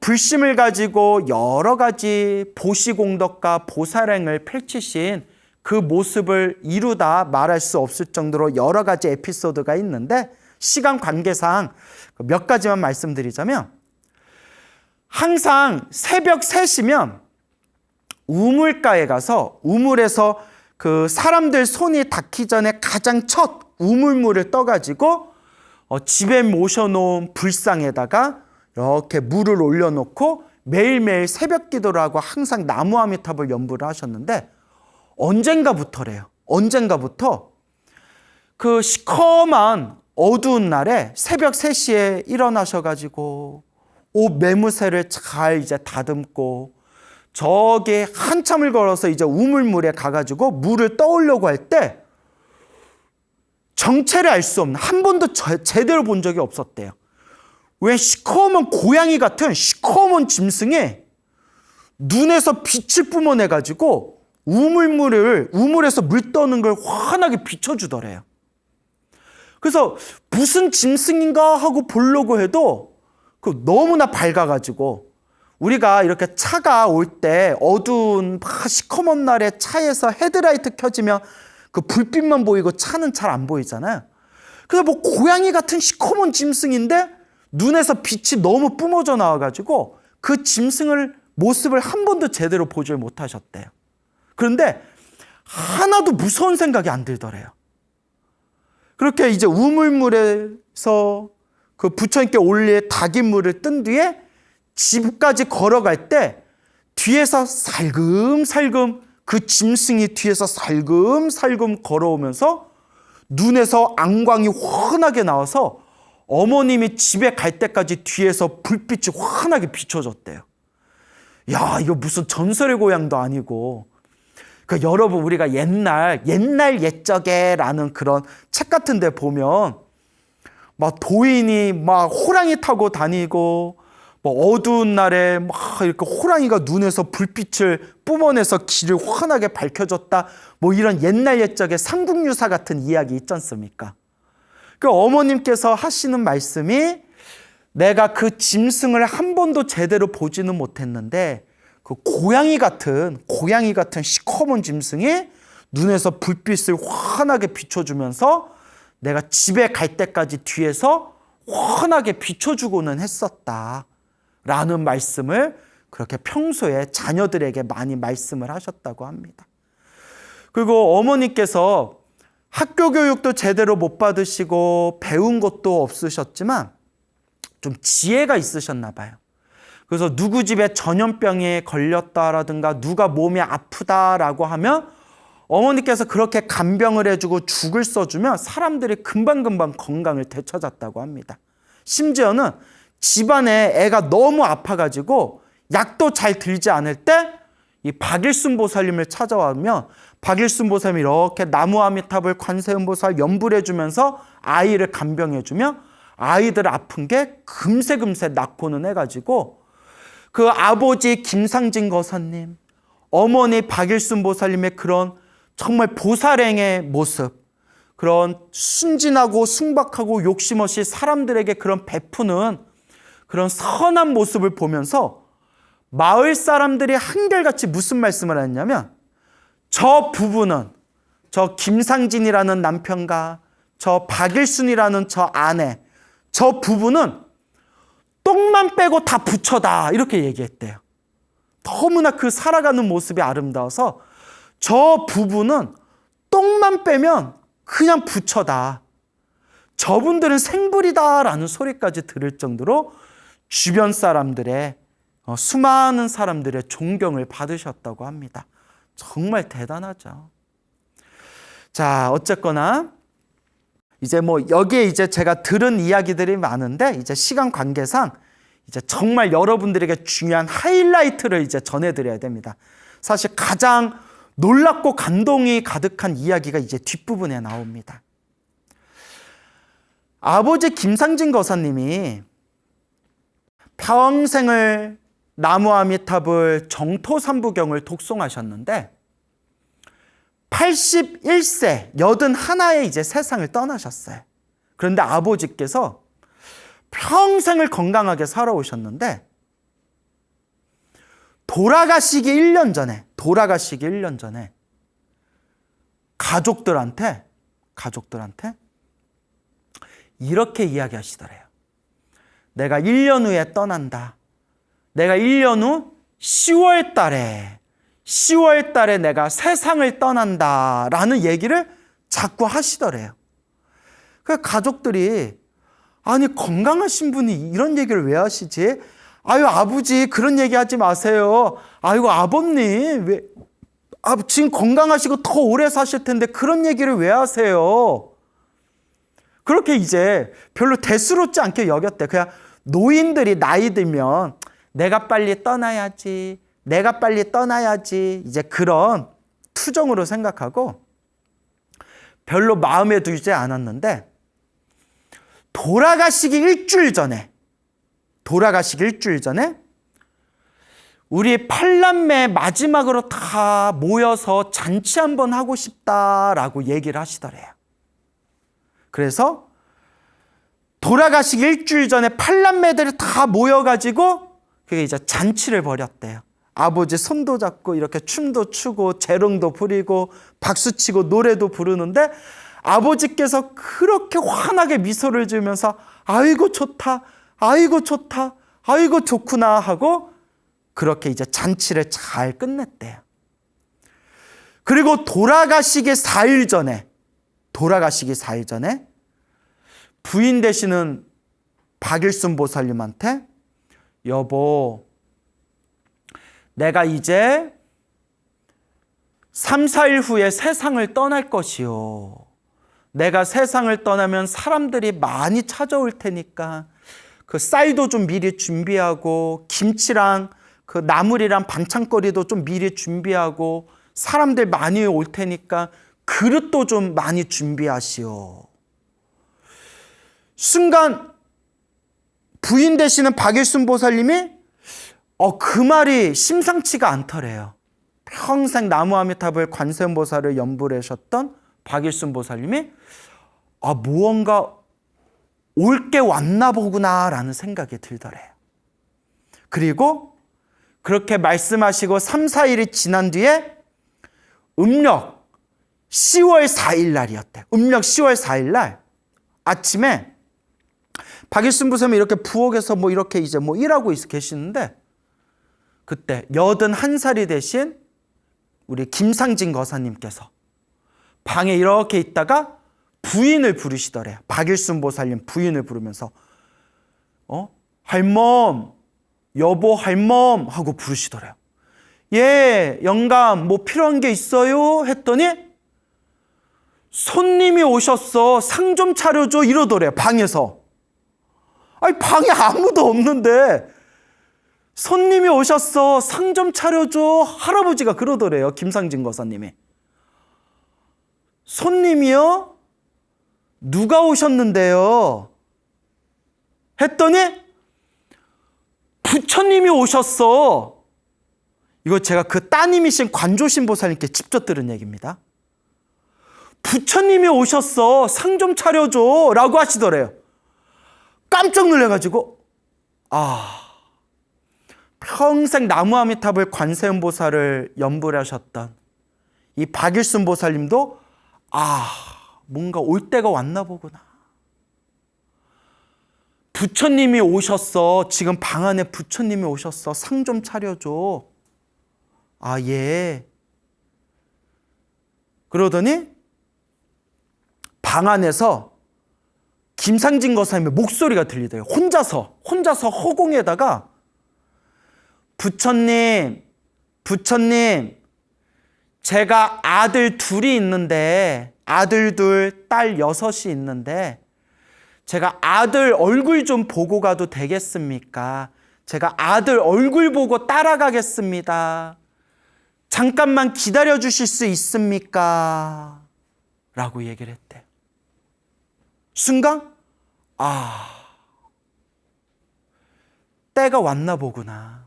불심을 가지고 여러 가지 보시공덕과 보살행을 펼치신 그 모습을 이루다 말할 수 없을 정도로 여러 가지 에피소드가 있는데 시간 관계상 몇 가지만 말씀드리자면 항상 새벽 3시면 우물가에 가서 우물에서 그 사람들 손이 닿기 전에 가장 첫 우물물을 떠가지고 집에 모셔놓은 불상에다가 이렇게 물을 올려놓고 매일매일 새벽 기도를 하고 항상 나무 아미타불 연부를 하셨는데 언젠가부터래요. 언젠가부터 그 시커먼 어두운 날에 새벽 3시에 일어나셔가지고 옷 매무새를 잘 이제 다듬고 저기 한참을 걸어서 이제 우물물에 가가지고 물을 떠오려고 할 때 정체를 알 수 없는, 한 번도 제대로 본 적이 없었대요. 왜 시커먼 고양이 같은 시커먼 짐승이 눈에서 빛을 뿜어내가지고 우물에서 물 떠는 걸 환하게 비춰주더래요. 그래서 무슨 짐승인가 하고 보려고 해도 너무나 밝아가지고 우리가 이렇게 차가 올 때 어두운 시커먼 날에 차에서 헤드라이트 켜지면 그 불빛만 보이고 차는 잘 안 보이잖아요. 그래서 뭐 고양이 같은 시커먼 짐승인데 눈에서 빛이 너무 뿜어져 나와가지고 그 짐승을 모습을 한 번도 제대로 보질 못하셨대요. 그런데 하나도 무서운 생각이 안 들더래요. 그렇게 이제 우물물에서 그 부처님께 올릴 닭인물을 뜬 뒤에 집까지 걸어갈 때 뒤에서 살금살금 그 짐승이 뒤에서 살금살금 걸어오면서 눈에서 안광이 환하게 나와서 어머님이 집에 갈 때까지 뒤에서 불빛이 환하게 비춰졌대요. 야, 이거 무슨 전설의 고향도 아니고. 그러니까 여러분, 우리가 옛날 옛적에라는 그런 책 같은 데 보면 막 도인이 막 호랑이 타고 다니고 뭐 어두운 날에 막 이렇게 호랑이가 눈에서 불빛을 뿜어내서 길을 환하게 밝혀줬다. 뭐 이런 옛적의 삼국유사 같은 이야기 있지 않습니까? 그 어머님께서 하시는 말씀이 내가 그 짐승을 한 번도 제대로 보지는 못했는데 그 고양이 같은 시커먼 짐승이 눈에서 불빛을 환하게 비춰주면서 내가 집에 갈 때까지 뒤에서 환하게 비춰주고는 했었다. 라는 말씀을 그렇게 평소에 자녀들에게 많이 말씀을 하셨다고 합니다. 그리고 어머니께서 학교 교육도 제대로 못 받으시고 배운 것도 없으셨지만 좀 지혜가 있으셨나 봐요. 그래서 누구 집에 전염병에 걸렸다라든가 누가 몸이 아프다라고 하면 어머니께서 그렇게 간병을 해주고 죽을 써주면 사람들이 금방금방 건강을 되찾았다고 합니다. 심지어는 집안에 애가 너무 아파가지고 약도 잘 들지 않을 때 이 박일순 보살님을 찾아오면 박일순 보살님이 이렇게 나무 아미타불 관세음 보살 연불 해주면서 아이를 간병해주면 아이들 아픈 게 금세 낫고는 해가지고 그 아버지 김상진 거사님, 어머니 박일순 보살님의 그런 정말 보살행의 모습, 그런 순진하고 순박하고 욕심 없이 사람들에게 그런 베푸는 그런 선한 모습을 보면서 마을 사람들이 한결같이 무슨 말씀을 했냐면 저 부부는 저 김상진이라는 남편과 저 박일순이라는 저 아내, 저 부부는 똥만 빼고 다 부처다 이렇게 얘기했대요. 너무나 그 살아가는 모습이 아름다워서 저 부부는 똥만 빼면 그냥 부처다. 저분들은 생불이다라는 소리까지 들을 정도로 주변 사람들의 수많은 사람들의 존경을 받으셨다고 합니다. 정말 대단하죠. 자, 어쨌거나 이제 여기에 이제 제가 들은 이야기들이 많은데 이제 시간 관계상 이제 정말 여러분들에게 중요한 하이라이트를 이제 전해드려야 됩니다. 사실 가장 놀랍고 감동이 가득한 이야기가 이제 뒷부분에 나옵니다. 아버지 김상진 거사님이 평생을 나무아미탑을 정토삼부경을 독송하셨는데 81세 81에 이제 세상을 떠나셨어요. 그런데 아버지께서 평생을 건강하게 살아오셨는데 돌아가시기 1년 전에 가족들한테 이렇게 이야기하시더래요. 내가 1년 후에 떠난다. 내가 1년 후 10월 달에 내가 세상을 떠난다 라는 얘기를 자꾸 하시더래요. 그 가족들이 아니 건강하신 분이 이런 얘기를 왜 하시지? 아유 아버지 그런 얘기 하지 마세요. 아이고 아버님 왜 지금 건강하시고 더 오래 사실 텐데 그런 얘기를 왜 하세요? 그렇게 이제 별로 대수롭지 않게 여겼대. 그냥 노인들이 나이 들면 내가 빨리 떠나야지 이제 그런 투정으로 생각하고 별로 마음에 두지 않았는데 돌아가시기 일주일 전에 우리 8남매 마지막으로 다 모여서 잔치 한번 하고 싶다라고 얘기를 하시더래요. 그래서 돌아가시기 일주일 전에 8남매들이 다 모여가지고 그게 이제 잔치를 벌였대요. 아버지 손도 잡고 이렇게 춤도 추고 재롱도 부리고 박수치고 노래도 부르는데 아버지께서 그렇게 환하게 미소를 지으면서 아이고 좋다 아이고 좋구나 하고 그렇게 이제 잔치를 잘 끝냈대요. 그리고 돌아가시기 4일 전에 부인 되시는 박일순 보살님한테 여보 내가 이제 3, 4일 후에 세상을 떠날 것이요. 내가 세상을 떠나면 사람들이 많이 찾아올 테니까 그 쌀도 좀 미리 준비하고 김치랑 그 나물이랑 반찬거리도 좀 미리 준비하고 사람들 많이 올 테니까 그릇도 좀 많이 준비하시오. 순간 부인 되시는 박일순 보살님이 그 말이 심상치가 않더래요. 평생 나무아미탑을 관세음보살을 연불 하셨던 박일순 보살님이 무언가 올 게 왔나 보구나라는 생각이 들더래요. 그리고 그렇게 말씀하시고 3, 4일이 지난 뒤에 음력 10월 4일 날이었대요. 음력 10월 4일 날 아침에 박일순 보살님이 이렇게 부엌에서 이렇게 이제 일하고 계시는데 그때 81살이 되신 우리 김상진 거사님께서 방에 이렇게 있다가 부인을 부르시더래요. 박일순 보살님 부인을 부르면서 할멈, 여보 할멈 하고 부르시더래요. 예, 영감 필요한 게 있어요? 했더니 손님이 오셨어. 상 좀 차려줘 이러더래요. 방에서. 아니 방에 아무도 없는데 손님이 오셨어. 상 좀 차려줘. 할아버지가 그러더래요. 김상진 거사님이. 손님이요? 누가 오셨는데요? 했더니 부처님이 오셨어. 이거 제가 그 따님이신 관조신 보살님께 직접 들은 얘기입니다. 부처님이 오셨어. 상 좀 차려줘 라고 하시더래요. 깜짝 놀라가지고 평생 나무아미탑을 관세음보살을 연불하셨던 이 박일순 보살님도 뭔가 올 때가 왔나 보구나. 부처님이 오셨어. 지금 방 안에 부처님이 오셨어. 상 좀 차려줘. 아, 예. 그러더니 방 안에서 김상진 거사님의 목소리가 들리대요. 혼자서 허공에다가 부처님, 제가 아들 둘이 있는데, 아들 둘, 딸 6이 있는데, 제가 아들 얼굴 좀 보고 가도 되겠습니까? 제가 아들 얼굴 보고 따라가겠습니다. 잠깐만 기다려 주실 수 있습니까? 라고 얘기를 했대요. 순간, 때가 왔나 보구나.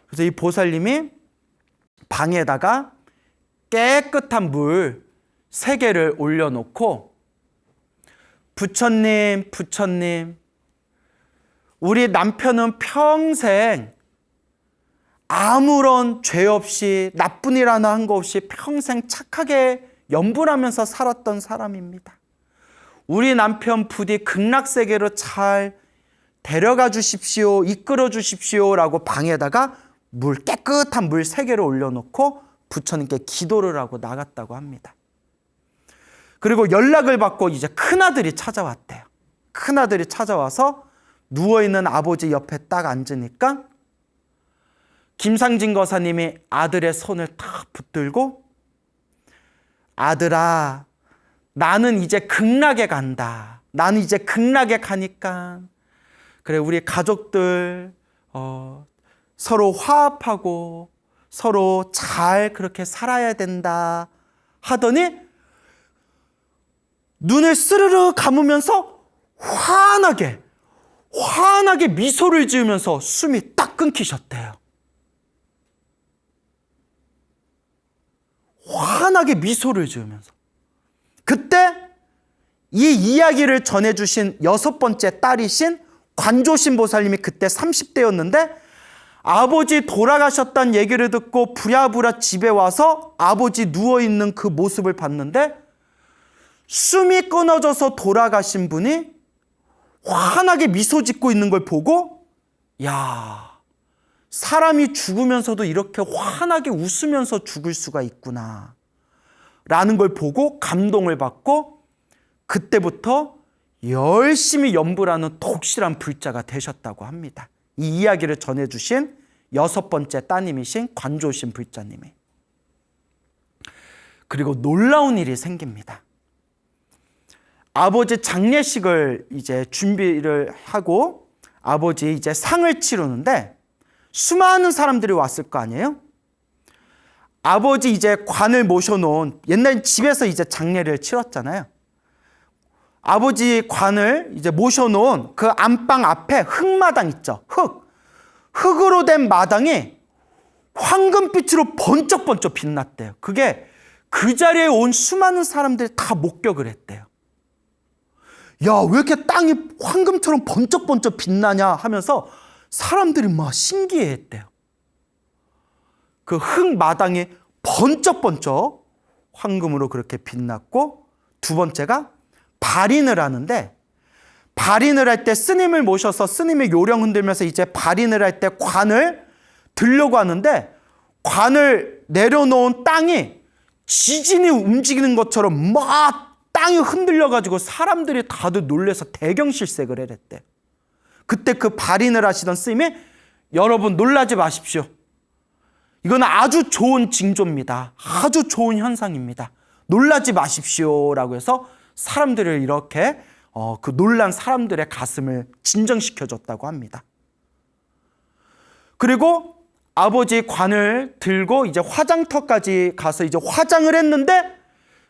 그래서 이 보살님이 방에다가 깨끗한 물 3개를 올려놓고, 부처님, 우리 남편은 평생 아무런 죄 없이, 나쁜 일 하나 한 거 없이 평생 착하게 염불하면서 살았던 사람입니다. 우리 남편 부디 극락세계로 잘 데려가 주십시오, 이끌어 주십시오 라고 방에다가 깨끗한 물 3개를 올려놓고 부처님께 기도를 하고 나갔다고 합니다. 그리고 연락을 받고 이제 큰아들이 찾아왔대요. 큰아들이 찾아와서 누워있는 아버지 옆에 딱 앉으니까 김상진 거사님이 아들의 손을 탁 붙들고, 아들아, 나는 이제 극락에 간다. 나는 이제 극락에 가니까 그래, 우리 가족들 서로 화합하고 서로 잘 그렇게 살아야 된다 하더니 눈을 스르르 감으면서 환하게 미소를 지으면서 숨이 딱 끊기셨대요. 환하게 미소를 지으면서. 그때 이 이야기를 전해주신 6번째 딸이신 관조신 보살님이 그때 30대였는데 아버지 돌아가셨다는 얘기를 듣고 부랴부랴 집에 와서 아버지 누워있는 그 모습을 봤는데 숨이 끊어져서 돌아가신 분이 환하게 미소 짓고 있는 걸 보고, 야, 사람이 죽으면서도 이렇게 환하게 웃으면서 죽을 수가 있구나 라는 걸 보고 감동을 받고 그때부터 열심히 염불하는 독실한 불자가 되셨다고 합니다. 이 이야기를 전해주신 6번째 따님이신 관조신 불자님이. 그리고 놀라운 일이 생깁니다. 아버지 장례식을 이제 준비를 하고 아버지 이제 상을 치르는데 수많은 사람들이 왔을 거 아니에요? 아버지 이제 관을 모셔놓은, 옛날 집에서 이제 장례를 치렀잖아요. 아버지 관을 이제 모셔놓은 그 안방 앞에 흙마당 있죠. 흙으로 된 마당이 황금빛으로 번쩍번쩍 빛났대요. 그게 그 자리에 온 수많은 사람들이 다 목격을 했대요. 야, 왜 이렇게 땅이 황금처럼 번쩍번쩍 빛나냐 하면서 사람들이 막 신기해했대요. 그 흙마당이 번쩍번쩍 황금으로 그렇게 빛났고, 2번째가 발인을 하는데, 발인을 할 때 스님을 모셔서 스님이 요령 흔들면서 이제 발인을 할 때 관을 들려고 하는데, 관을 내려놓은 땅이 지진이 움직이는 것처럼 막 땅이 흔들려가지고 사람들이 다들 놀래서 대경실색을 해랬대. 그때 그 발인을 하시던 스님이, 여러분 놀라지 마십시오. 이건 아주 좋은 징조입니다. 아주 좋은 현상입니다. 놀라지 마십시오 라고 해서 사람들을 이렇게 그 놀란 사람들의 가슴을 진정시켜줬다고 합니다. 그리고 아버지 관을 들고 이제 화장터까지 가서 이제 화장을 했는데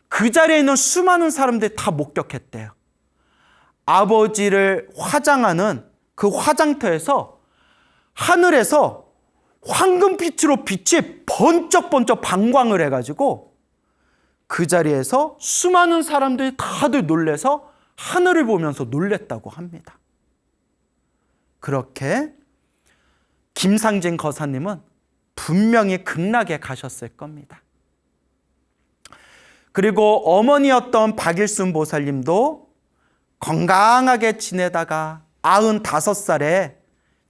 그 자리에 있는 수많은 사람들이 다 목격했대요. 아버지를 화장하는 그 화장터에서 하늘에서 황금빛으로 빛이 번쩍번쩍 방광을 해가지고 그 자리에서 수많은 사람들이 다들 놀래서 하늘을 보면서 놀랬다고 합니다. 그렇게 김상진 거사님은 분명히 극락에 가셨을 겁니다. 그리고 어머니였던 박일순 보살님도 건강하게 지내다가 95살에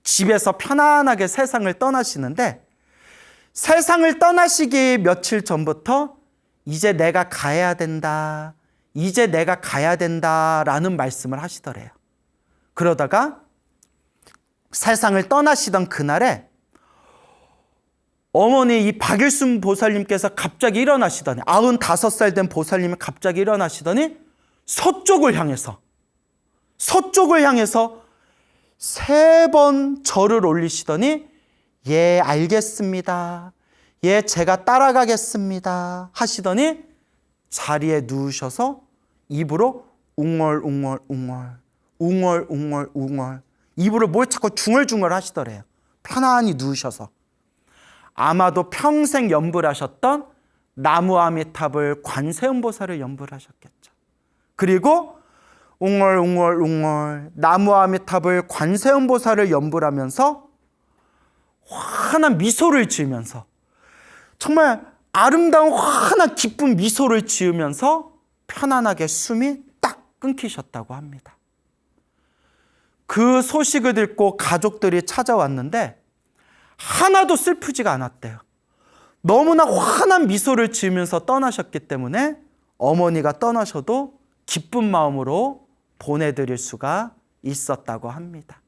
집에서 편안하게 세상을 떠나시는데, 세상을 떠나시기 며칠 전부터 이제 내가 가야 된다, 이제 내가 가야 된다라는 말씀을 하시더래요. 그러다가 세상을 떠나시던 그날에 어머니 이 박일순 보살님께서 갑자기 일어나시더니, 95살 된 보살님이 갑자기 일어나시더니 서쪽을 향해서 3번 절을 올리시더니, 예, 알겠습니다, 예, 제가 따라가겠습니다 하시더니 자리에 누우셔서 입으로 웅얼웅얼 입으로 뭘 자꾸 중얼중얼 하시더래요. 편안히 누우셔서. 아마도 평생 염불하셨던 나무아미탑을 관세음보살을 염불하셨겠죠. 그리고 웅얼 나무아미탑을 관세음보살을 염불하면서 환한 미소를 지으면서, 정말 아름다운 환한 기쁜 미소를 지으면서 편안하게 숨이 딱 끊기셨다고 합니다. 그 소식을 듣고 가족들이 찾아왔는데 하나도 슬프지가 않았대요. 너무나 환한 미소를 지으면서 떠나셨기 때문에 어머니가 떠나셔도 기쁜 마음으로 보내드릴 수가 있었다고 합니다.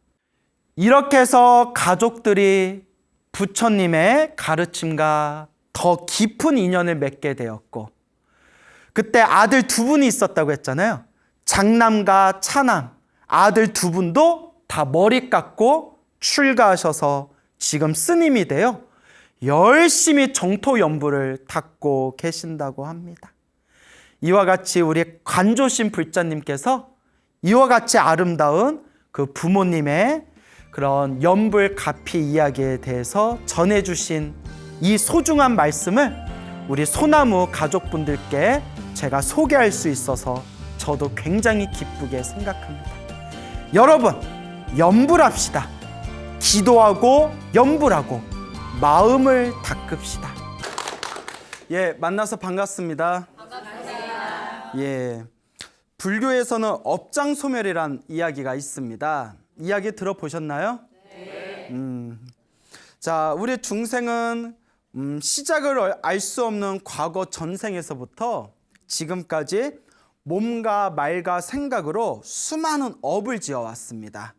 이렇게 해서 가족들이 부처님의 가르침과 더 깊은 인연을 맺게 되었고, 그때 아들 2분이 있었다고 했잖아요. 장남과 차남, 아들 2분도 다 머리 깎고 출가하셔서 지금 스님이 되어 열심히 정토 연불을 닦고 계신다고 합니다. 이와 같이 우리 관조신 불자님께서 이와 같이 아름다운 그 부모님의 그런 연불 가피 이야기에 대해서 전해주신 이 소중한 말씀을 우리 소나무 가족분들께 제가 소개할 수 있어서 저도 굉장히 기쁘게 생각합니다. 여러분, 연불합시다. 기도하고 연불하고 마음을 닦읍시다. 예, 만나서 반갑습니다. 반갑습니다. 예, 불교에서는 업장소멸이란 이야기가 있습니다. 이야기 들어보셨나요? 네. 자, 우리 중생은 시작을 알 수 없는 과거 전생에서부터 지금까지 몸과 말과 생각으로 수많은 업을 지어왔습니다.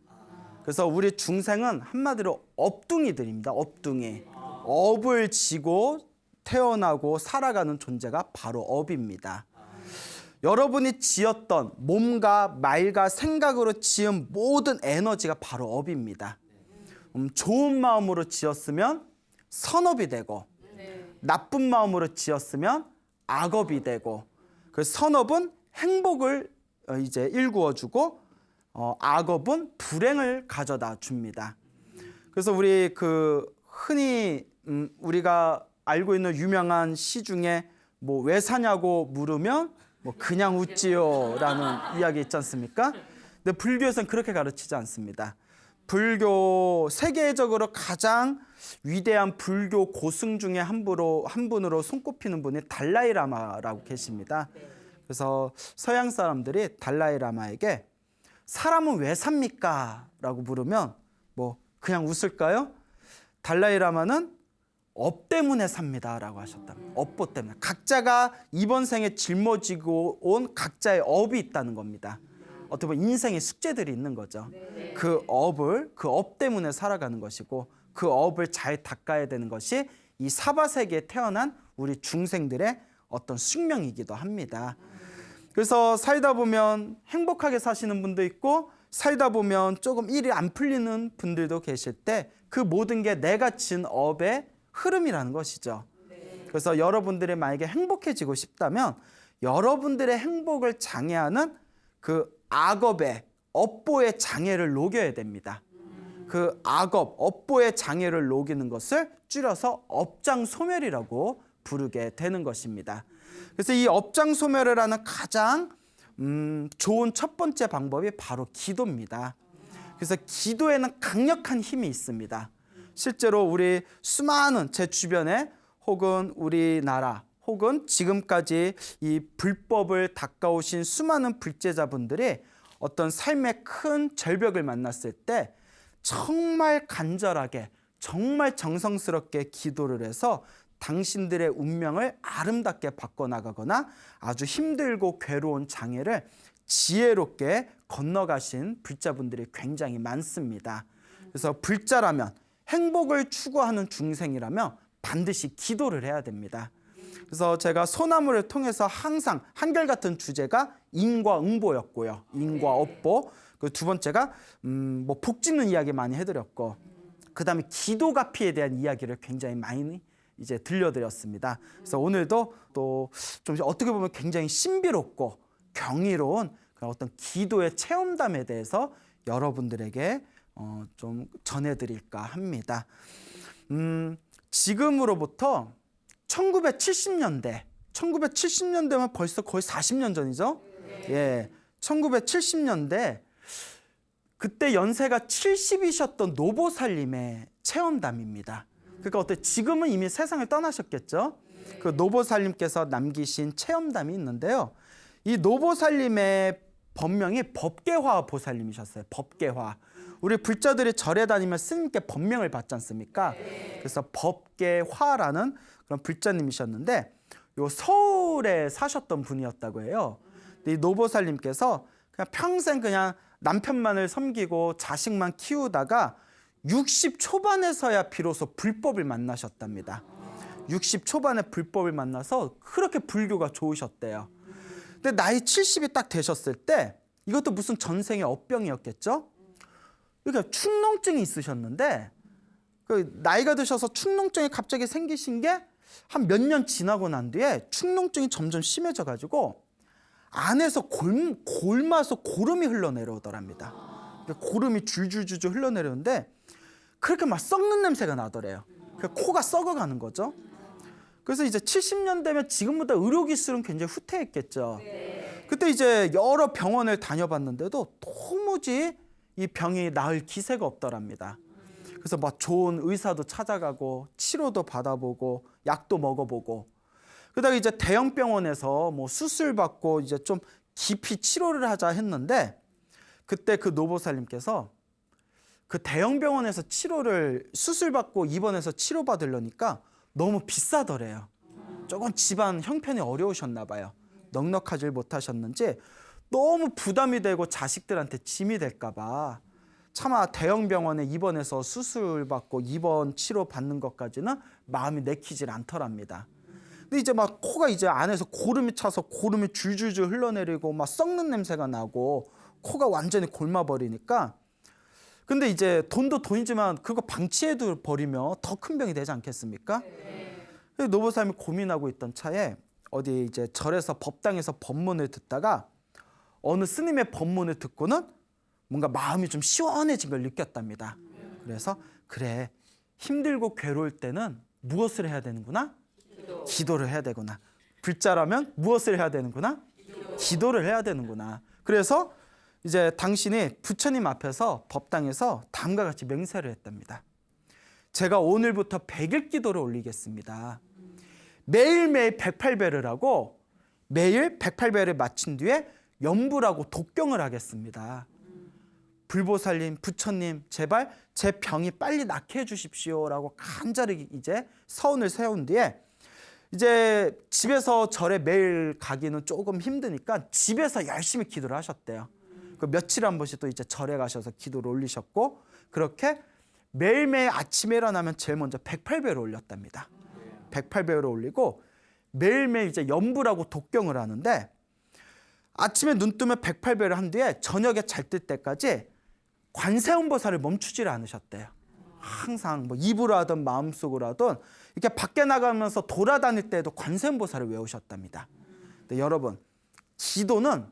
그래서 우리 중생은 한마디로 업둥이들입니다. 업둥이. 업을 지고 태어나고 살아가는 존재가 바로 업입니다. 여러분이 지었던 몸과 말과 생각으로 지은 모든 에너지가 바로 업입니다. 좋은 마음으로 지었으면 선업이 되고, 나쁜 마음으로 지었으면 악업이 되고, 그 선업은 행복을 이제 일구어주고, 악업은 불행을 가져다 줍니다. 그래서 우리 그 흔히 우리가 알고 있는 유명한 시 중에 뭐 왜 사냐고 물으면 뭐 그냥 웃지요라는 이야기 있지 않습니까? 근데 불교에서는 그렇게 가르치지 않습니다. 불교 세계적으로 가장 위대한 불교 고승 중에 한 분으로 손꼽히는 분이 달라이라마라고 계십니다. 그래서 서양 사람들이 달라이라마에게 사람은 왜 삽니까? 라고 물으면 뭐 그냥 웃을까요? 달라이라마는 업 때문에 삽니다 라고 하셨답니다. 업보 때문에. 각자가 이번 생에 짊어지고 온 각자의 업이 있다는 겁니다. 어떻게 보면 인생의 숙제들이 있는 거죠. 그 업 때문에 살아가는 것이고, 그 업을 잘 닦아야 되는 것이 이 사바세계에 태어난 우리 중생들의 어떤 숙명이기도 합니다. 그래서 살다 보면 행복하게 사시는 분도 있고, 살다 보면 조금 일이 안 풀리는 분들도 계실 때 그 모든 게 내가 지은 업의 흐름이라는 것이죠. 그래서 여러분들이 만약에 행복해지고 싶다면 여러분들의 행복을 장애하는 그 악업의 업보의 장애를 녹여야 됩니다. 그 악업, 업보의 장애를 녹이는 것을 줄여서 업장소멸이라고 부르게 되는 것입니다. 그래서 이 업장소멸을 하는 가장 좋은 첫 번째 방법이 바로 기도입니다. 그래서 기도에는 강력한 힘이 있습니다. 실제로 우리 수많은 제 주변에 혹은 우리나라 혹은 지금까지 이 불법을 닦아오신 수많은 불제자분들이 어떤 삶의 큰 절벽을 만났을 때 정말 간절하게, 정말 정성스럽게 기도를 해서 당신들의 운명을 아름답게 바꿔나가거나 아주 힘들고 괴로운 장애를 지혜롭게 건너가신 불자분들이 굉장히 많습니다. 그래서 불자라면, 행복을 추구하는 중생이라면 반드시 기도를 해야 됩니다. 그래서 제가 소나무를 통해서 항상 한결같은 주제가 인과응보였고요. 인과업보. 그 두 번째가 뭐 복 짓는 이야기 많이 해드렸고, 그 다음에 기도가피에 대한 이야기를 굉장히 많이 이제 들려드렸습니다. 그래서 오늘도 또 좀 어떻게 보면 굉장히 신비롭고 경이로운 그런 어떤 기도의 체험담에 대해서 여러분들에게 좀 전해드릴까 합니다. 지금으로부터 1970년대면 벌써 거의 40년 전이죠? 예, 1970년대 그때 연세가 70이셨던 노보살님의 체험담입니다. 그러니까 어때? 지금은 이미 세상을 떠나셨겠죠? 그 노보살님께서 남기신 체험담이 있는데요. 이 노보살님의 법명이 법계화 보살님이셨어요. 법계화. 우리 불자들이 절에 다니면 스님께 법명을 받지 않습니까? 그래서 법계화라는 그런 불자님이셨는데 요 서울에 사셨던 분이었다고 해요. 이 노보살님께서 그냥 평생 그냥 남편만을 섬기고 자식만 키우다가 60 초반에서야 비로소 불법을 만나셨답니다. 60 초반에 불법을 만나서 그렇게 불교가 좋으셨대요. 근데 나이 70이 딱 되셨을 때 이것도 무슨 전생의 업병이었겠죠? 그러니까 축농증이 있으셨는데 그 나이가 드셔서 축농증이 갑자기 생기신 게 한 몇 년 지나고 난 뒤에 축농증이 점점 심해져 가지고 안에서 골마서 고름이 흘러내려오더랍니다. 고름이 줄줄줄줄 흘러내려오는데 그렇게 막 썩는 냄새가 나더래요. 코가 썩어가는 거죠. 그래서 이제 70년 되면 지금보다 의료기술은 굉장히 후퇴했겠죠. 그때 이제 여러 병원을 다녀봤는데도 도무지 이 병이 나을 기세가 없더랍니다. 그래서 막 좋은 의사도 찾아가고 치료도 받아보고 약도 먹어보고 그러다가 이제 대형 병원에서 뭐 수술 받고 이제 좀 깊이 치료를 하자 했는데 그때 그 노보살님께서 그 대형 병원에서 수술 받고 입원해서 치료 받으려니까 너무 비싸더래요. 조금 집안 형편이 어려우셨나 봐요. 넉넉하질 못하셨는지 너무 부담이 되고 자식들한테 짐이 될까 봐 차마 대형 병원에 입원해서 수술 받고 입원 치료 받는 것까지는 마음이 내키질 않더랍니다. 근데 이제 막 코가 이제 안에서 고름이 차서 고름이 줄줄줄 흘러내리고 막 썩는 냄새가 나고 코가 완전히 골마버리니까 근데 이제 돈도 돈이지만 그거 방치해도 버리면 더 큰 병이 되지 않겠습니까? 그래서 노보살님이 고민하고 있던 차에 어디 이제 절에서 법당에서 법문을 듣다가 어느 스님의 법문을 듣고는 뭔가 마음이 좀 시원해진 걸 느꼈답니다. 그래서 그래 힘들고 괴로울 때는 무엇을 해야 되는구나? 기도를 해야 되구나. 불자라면 무엇을 해야 되는구나? 기도를 해야 되는구나. 그래서 이제 당신이 부처님 앞에서 법당에서 다음과 같이 맹세를 했답니다. 제가 오늘부터 100일 기도를 올리겠습니다. 매일매일 108배를 하고 매일 108배를 마친 뒤에 염불하고 독경을 하겠습니다. 불보살님, 부처님, 제발 제 병이 빨리 낫게 해주십시오라고 간절히 이제 서운을 세운 뒤에 이제 집에서 절에 매일 가기는 조금 힘드니까 집에서 열심히 기도를 하셨대요. 그 며칠에 한 번씩 또 이제 절에 가셔서 기도를 올리셨고 그렇게 매일매일 아침에 일어나면 제일 먼저 108배를 올렸답니다. 108배를 올리고 매일매일 이제 염불하고 독경을 하는데 아침에 눈 뜨면 108배를 한 뒤에 저녁에 잘 뜰 때까지 관세음보살을 멈추질 않으셨대요. 항상 뭐 입으로 하든 마음속으로 하든 이렇게 밖에 나가면서 돌아다닐 때에도 관세음보살을 외우셨답니다. 근데 여러분 기도는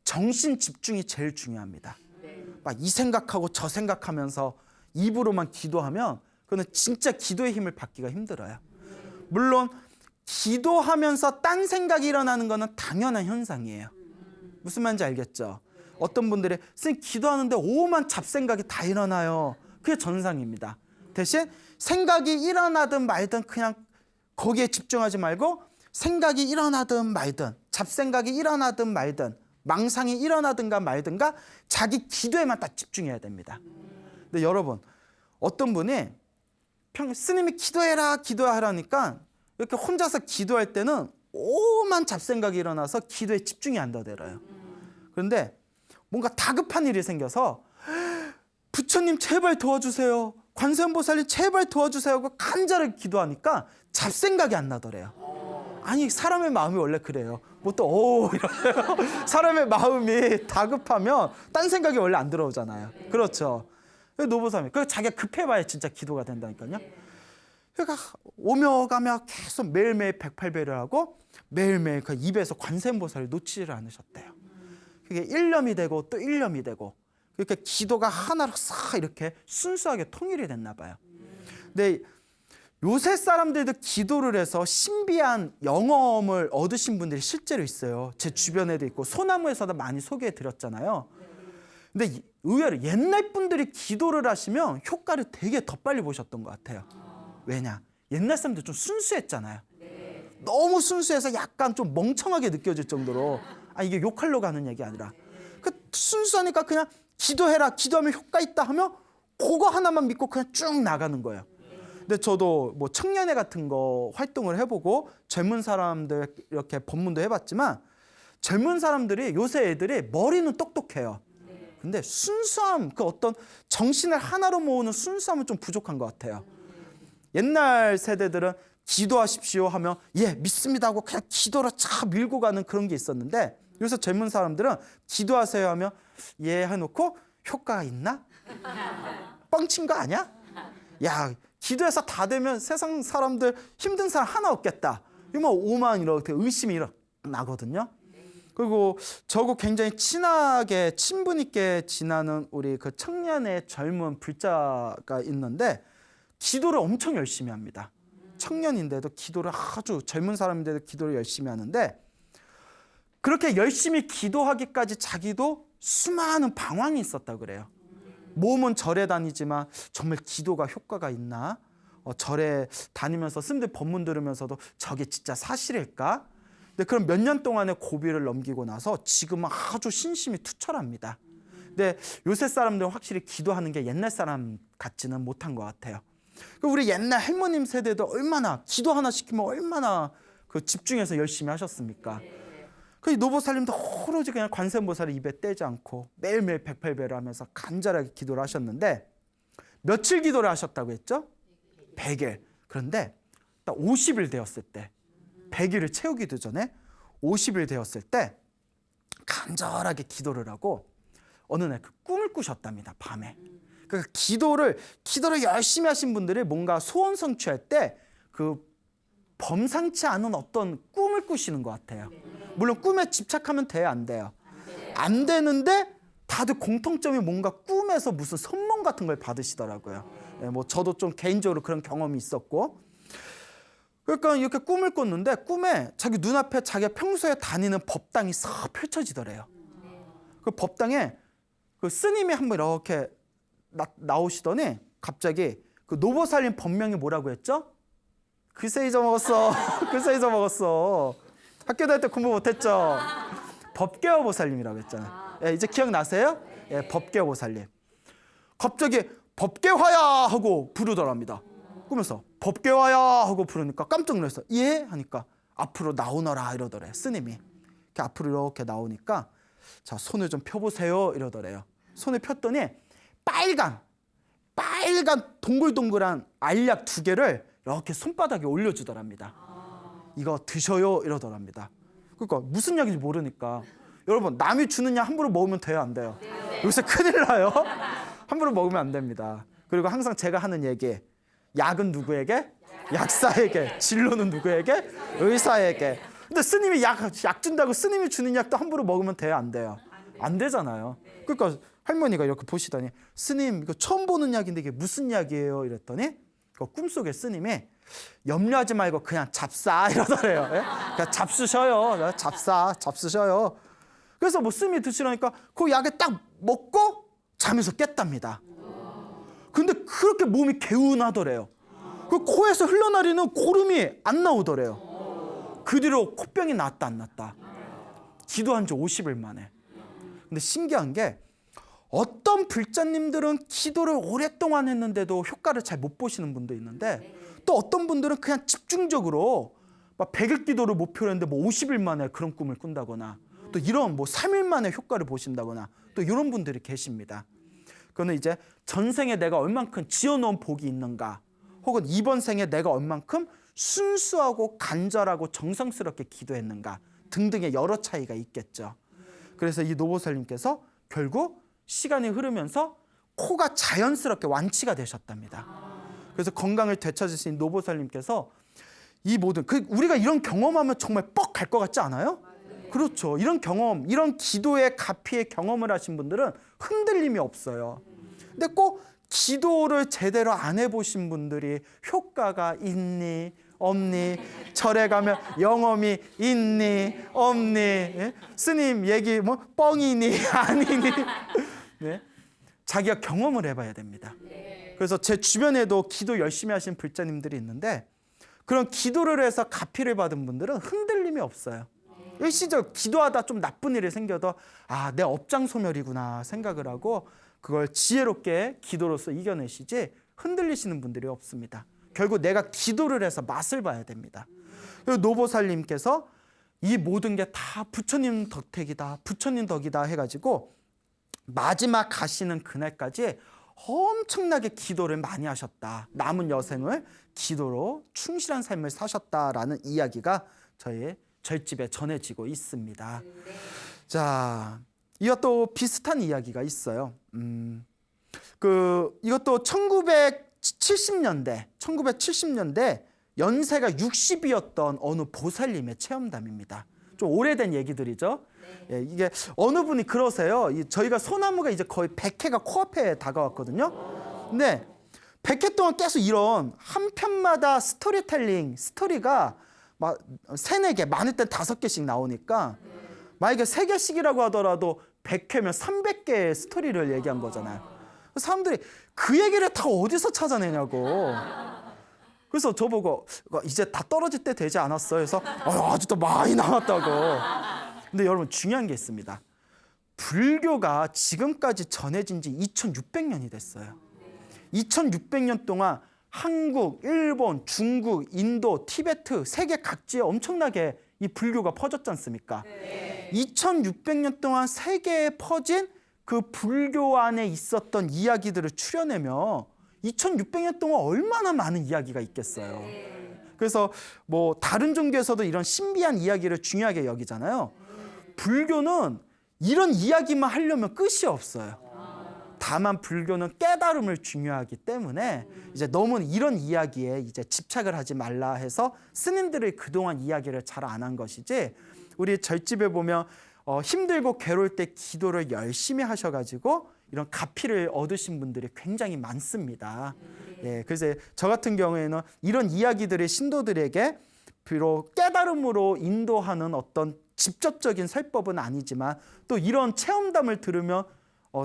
정신 집중이 제일 중요합니다. 막 이 생각하고 저 생각하면서 입으로만 기도하면 그거는 진짜 기도의 힘을 받기가 힘들어요. 물론 기도하면서 딴 생각이 일어나는 거는 당연한 현상이에요. 무슨 말인지 알겠죠? 어떤 분들이 선생님 기도하는데 오만 잡생각이 다 일어나요. 그게 전상입니다. 대신 생각이 일어나든 말든 그냥 거기에 집중하지 말고 생각이 일어나든 말든 잡생각이 일어나든 말든 망상이 일어나든가 말든가 자기 기도에만 딱 집중해야 됩니다. 근데 여러분, 어떤 분이 스님이 기도해라 기도하라니까 이렇게 혼자서 기도할 때는 오만 잡생각이 일어나서 기도에 집중이 안 되더라요. 그런데 뭔가 다급한 일이 생겨서 부처님 제발 도와주세요, 관세음보살님 제발 도와주세요 하고 간절하게 기도하니까 잡생각이 안 나더래요. 아니, 사람의 마음이 원래 그래요. 뭐 또 이러요. 사람의 마음이 다급하면 딴 생각이 원래 안 들어오잖아요. 그렇죠. 노보살님, 그 자기가 급해봐야 진짜 기도가 된다니까요. 그러니까 오며 가며 계속 매일매일 108배를 하고 매일매일 그 입에서 관세음보살을 놓치지를 않으셨대요. 그게 일념이 되고 또 일념이 되고, 그러니까 기도가 하나로 싹 이렇게 순수하게 통일이 됐나 봐요. 근데 요새 사람들도 기도를 해서 신비한 영험을 얻으신 분들이 실제로 있어요. 제 주변에도 있고 소나무에서도 많이 소개해 드렸잖아요. 근데 의외로 옛날 분들이 기도를 하시면 효과를 되게 더 빨리 보셨던 것 같아요. 왜냐? 옛날 사람들 좀 순수했잖아요. 너무 순수해서 약간 좀 멍청하게 느껴질 정도로, 이게 욕하려고 하는 얘기 아니라 그 순수하니까 그냥 기도해라, 기도하면 효과 있다 하면 그거 하나만 믿고 그냥 쭉 나가는 거예요. 근데 저도 뭐 청년회 같은 거 활동을 해보고 젊은 사람들 이렇게 법문도 해봤지만, 젊은 사람들이, 요새 애들이 머리는 똑똑해요. 근데 순수함, 그 어떤 정신을 하나로 모으는 순수함은 좀 부족한 것 같아요. 옛날 세대들은 기도하십시오 하면 예 믿습니다 하고 그냥 기도로 쫙 밀고 가는 그런 게 있었는데, 요새 젊은 사람들은 기도하세요 하면 예 해놓고 효과가 있나? 뻥친 거 아니야? 야, 기도해서 다 되면 세상 사람들 힘든 사람 하나 없겠다, 이러면 오만 이렇게 의심이 나거든요. 그리고 저하고 굉장히 친하게 친분 있게 지나는 우리 그 청년의 젊은 불자가 있는데 기도를 엄청 열심히 합니다. 청년인데도 기도를, 아주 젊은 사람인데도 기도를 열심히 하는데, 그렇게 열심히 기도하기까지 자기도 수많은 방황이 있었다 그래요. 몸은 절에 다니지만 정말 기도가 효과가 있나? 절에 다니면서 스님들 법문 들으면서도 저게 진짜 사실일까? 근데 그럼 몇 년 동안의 고비를 넘기고 나서 지금은 아주 신심이 투철합니다. 근데 요새 사람들은 확실히 기도하는 게 옛날 사람 같지는 못한 것 같아요. 우리 옛날 할머님 세대도 얼마나 기도 하나 시키면 얼마나 그 집중해서 열심히 하셨습니까? 그 노보살님도 오로지 그냥 관세음보살을 입에 떼지 않고 매일매일 108배를 하면서 간절하게 기도를 하셨는데, 며칠 기도를 하셨다고 했죠? 100일. 그런데 딱 50일 되었을 때, 100일을 채우기도 전에 50일 되었을 때 간절하게 기도를 하고 어느 날 그 꿈을 꾸셨답니다. 밤에. 그러니까 기도를 열심히 하신 분들이 뭔가 소원 성취할 때 그 범상치 않은 어떤 꿈을 꾸시는 것 같아요. 물론 꿈에 집착하면 돼요, 안 돼요? 안 되는데 다들 공통점이 뭔가 꿈에서 무슨 선몽 같은 걸 받으시더라고요. 뭐 저도 좀 개인적으로 그런 경험이 있었고, 그러니까 이렇게 꿈을 꿨는데 꿈에 자기 눈앞에 자기가 평소에 다니는 법당이 싹 펼쳐지더래요. 그 법당에 그 스님이 한번 이렇게 나오시더니 갑자기 그 노보살님 법명이 뭐라고 했죠? 글쎄 잊어먹었어. 글쎄 잊어먹었어. 학교 다닐 때 공부 못했죠? 법계화보살님이라고 했잖아요. 예, 이제 기억나세요? 예, 법계화보살님. 갑자기 법계화야 하고 부르더랍니다. 꿈에서 법계화야 하고 부르니까 깜짝 놀랐어요. 예? 하니까 앞으로 나오너라 이러더래요. 스님이. 이렇게 앞으로 이렇게 나오니까 자, 손을 좀 펴보세요 이러더래요. 손을 폈더니 빨간 동글동글한 알약 2개를 이렇게 손바닥에 올려주더랍니다. 이거 드셔요 이러더랍니다. 그러니까 무슨 약인지 모르니까, 여러분 남이 주는 약 함부로 먹으면 돼요, 안 돼요? 요새 큰일 나요. 함부로 먹으면 안 됩니다. 그리고 항상 제가 하는 얘기, 약은 누구에게? 약사에게. 진로는 누구에게? 의사에게. 근데 스님이 약 준다고 스님이 주는 약도 함부로 먹으면 돼요, 안 돼요? 안 되잖아요. 그러니까 할머니가 이렇게 보시더니 스님 이거 처음 보는 약인데 이게 무슨 약이에요? 이랬더니 그 꿈속에 스님이 염려하지 말고 그냥 잡사 이러더래요. 예? 그냥 잡수셔요. 잡수셔요. 그래서 뭐 스님이 드시라니까 그 약에 딱 먹고 잠에서 깼답니다. 근데 그렇게 몸이 개운하더래요. 그 코에서 흘러내리는 고름이 안 나오더래요. 그 뒤로 코병이 낫다 안 낫다. 기도한 지 50일 만에. 근데 신기한 게 어떤 불자님들은 기도를 오랫동안 했는데도 효과를 잘 못 보시는 분도 있는데 또 어떤 분들은 그냥 집중적으로 막 100일 기도를 목표로 했는데 뭐 50일 만에 그런 꿈을 꾼다거나 또 이런 뭐 3일 만에 효과를 보신다거나 또 이런 분들이 계십니다. 그거는 이제 전생에 내가 얼만큼 지어놓은 복이 있는가 혹은 이번 생에 내가 얼만큼 순수하고 간절하고 정성스럽게 기도했는가 등등의 여러 차이가 있겠죠. 그래서 이 노보살님께서 결국 시간이 흐르면서 코가 자연스럽게 완치가 되셨답니다. 그래서 건강을 되찾으신 노보살님께서 이 모든 우리가 이런 경험하면 정말 뻑 갈 것 같지 않아요? 그렇죠. 이런 경험, 이런 기도의 가피의 경험을 하신 분들은 흔들림이 없어요. 근데 꼭 기도를 제대로 안 해보신 분들이 효과가 있니 없니 절에 가면 영험이 있니 없니 예? 스님 얘기 뭐 뻥이니 아니니 네? 자기가 경험을 해봐야 됩니다. 그래서 제 주변에도 기도 열심히 하신 불자님들이 있는데 그런 기도를 해서 가피를 받은 분들은 흔들림이 없어요. 일시적 기도하다 좀 나쁜 일이 생겨도 내 업장 소멸이구나 생각을 하고 그걸 지혜롭게 기도로서 이겨내시지 흔들리시는 분들이 없습니다. 결국 내가 기도를 해서 맛을 봐야 됩니다. 그리고 노보살님께서 이 모든 게 다 부처님 덕택이다, 부처님 덕이다 해가지고 마지막 가시는 그날까지 엄청나게 기도를 많이 하셨다. 남은 여생을 기도로 충실한 삶을 사셨다라는 이야기가 저희 절집에 전해지고 있습니다. 자, 이것도 비슷한 이야기가 있어요. 이것도 1970년대 연세가 60이었던 어느 보살님의 체험담입니다. 좀 오래된 얘기들이죠. 예, 이게 어느 분이 그러세요. 저희가 소나무가 이제 거의 100회가 코앞에 다가왔거든요. 근데 100회 동안 계속 이런 한 편마다 스토리가 막 3, 4개, 많을 땐 5개씩 나오니까 만약에 3개씩이라고 하더라도 100회면 300개의 스토리를 얘기한 거잖아요. 사람들이 그 얘기를 다 어디서 찾아내냐고. 그래서 저보고 이제 다 떨어질 때 되지 않았어요? 그래서 아직도 많이 남았다고. 근데 여러분 중요한 게 있습니다. 불교가 지금까지 전해진 지 2600년이 됐어요. 2600년 동안 한국, 일본, 중국, 인도, 티베트 세계 각지에 엄청나게 이 불교가 퍼졌지 않습니까? 2600년 동안 세계에 퍼진 그 불교 안에 있었던 이야기들을 추려내며 2600년 동안 얼마나 많은 이야기가 있겠어요. 그래서 뭐 다른 종교에서도 이런 신비한 이야기를 중요하게 여기잖아요. 불교는 이런 이야기만 하려면 끝이 없어요. 다만 불교는 깨달음을 중요하기 때문에 이제 너무 이런 이야기에 이제 집착을 하지 말라 해서 스님들이 그동안 이야기를 잘 안 한 것이지, 우리 절집에 보면 힘들고 괴로울 때 기도를 열심히 하셔가지고 이런 가피를 얻으신 분들이 굉장히 많습니다. 예, 그래서 저 같은 경우에는 이런 이야기들이 신도들에게 비록 깨달음으로 인도하는 어떤 직접적인 설법은 아니지만 또 이런 체험담을 들으면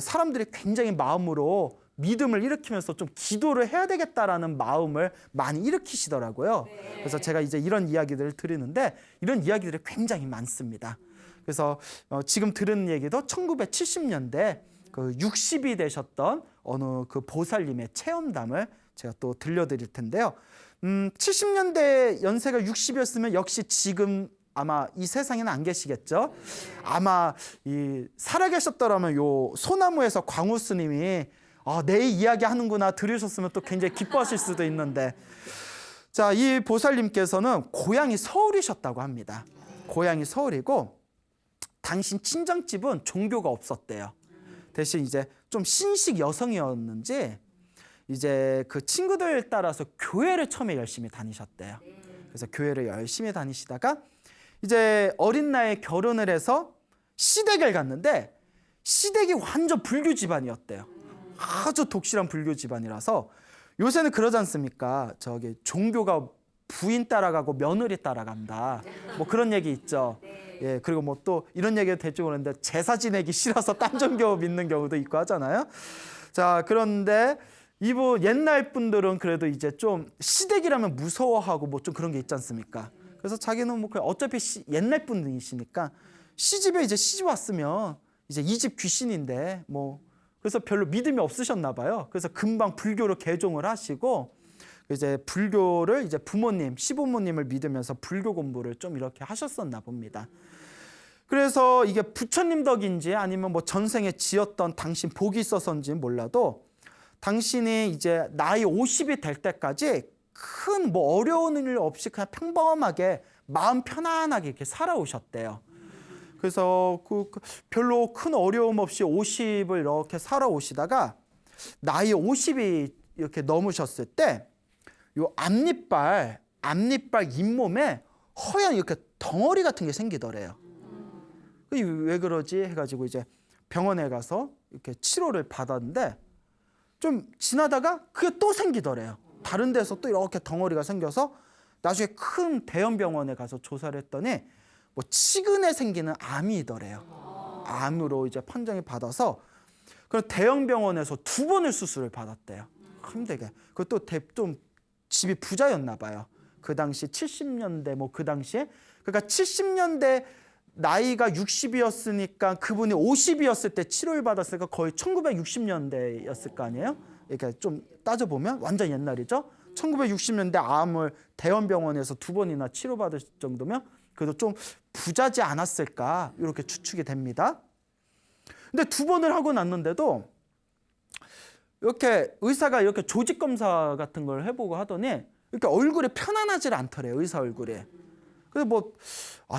사람들이 굉장히 마음으로 믿음을 일으키면서 좀 기도를 해야 되겠다라는 마음을 많이 일으키시더라고요. 그래서 제가 이제 이런 이야기들을 드리는데 이런 이야기들이 굉장히 많습니다. 그래서 지금 들은 얘기도 1970년대 그 60이 되셨던 어느 그 보살님의 체험담을 제가 또 들려드릴 텐데요. 70년대 연세가 60이었으면 역시 지금 아마 이 세상에는 안 계시겠죠. 아마 살아계셨더라면 요 소나무에서 광우 스님이 내 이야기 하는구나 들으셨으면 또 굉장히 기뻐하실 수도 있는데, 자, 이 보살님께서는 고향이 서울이셨다고 합니다. 고향이 서울이고 당신 친정집은 종교가 없었대요. 대신 이제 좀 신식 여성이었는지 이제 그 친구들 따라서 교회를 처음에 열심히 다니셨대요. 그래서 교회를 열심히 다니시다가 이제 어린 나이에 결혼을 해서 시댁을 갔는데 시댁이 완전 불교 집안이었대요. 아주 독실한 불교 집안이라서 요새는 그러지 않습니까? 저기 종교가 부인 따라가고 며느리 따라간다. 뭐 그런 얘기 있죠. 예, 그리고 뭐 또 이런 얘기도 될줄 모르는데 제사 지내기 싫어서 딴 종교 믿는 경우도 있고 하잖아요. 자, 그런데 이분 옛날 분들은 그래도 이제 좀 시댁이라면 무서워하고 뭐 좀 그런 게 있지 않습니까? 그래서 자기는 뭐 어차피 옛날 분이시니까 시집에 이제 시집 왔으면 이제 이 집 귀신인데 뭐 그래서 별로 믿음이 없으셨나 봐요. 그래서 금방 불교로 개종을 하시고 이제 불교를 이제 부모님, 시부모님을 믿으면서 불교 공부를 좀 이렇게 하셨었나 봅니다. 그래서 이게 부처님 덕인지 아니면 뭐 전생에 지었던 당신 복이 있어서인지 몰라도 당신이 이제 나이 50이 될 때까지 큰 뭐 어려운 일 없이 그냥 평범하게 마음 편안하게 이렇게 살아오셨대요. 그래서 별로 큰 어려움 없이 50을 이렇게 살아오시다가 나이 50이 이렇게 넘으셨을 때 요 앞니빨 잇몸에 허연 이렇게 덩어리 같은 게 생기더래요. 왜 그러지 해가지고 이제 병원에 가서 이렇게 치료를 받았는데 좀 지나다가 그게 또 생기더래요. 다른 데서 또 이렇게 덩어리가 생겨서 나중에 큰 대형 병원에 가서 조사를 했더니 뭐 치근에 생기는 암이더래요. 암으로 이제 판정이 받아서 그럼 대형 병원에서 2번을 수술을 받았대요. 힘들게. 그것도 좀 집이 부자였나 봐요. 그 당시 70년대 뭐 그 당시에 그러니까 70년대 나이가 60이었으니까 그분이 50이었을 때 치료를 받았으니까 거의 1960년대였을 거 아니에요? 이렇게 좀 따져보면 완전 옛날이죠. 1960년대 암을 대형병원에서 2번이나 치료받을 정도면 그래도 좀 부자지 않았을까 이렇게 추측이 됩니다. 근데 2번을 하고 났는데도 이렇게 의사가 이렇게 조직 검사 같은 걸 해보고 하더니 이렇게 얼굴이 편안하지 않더래요. 의사 얼굴이. 그래서 뭐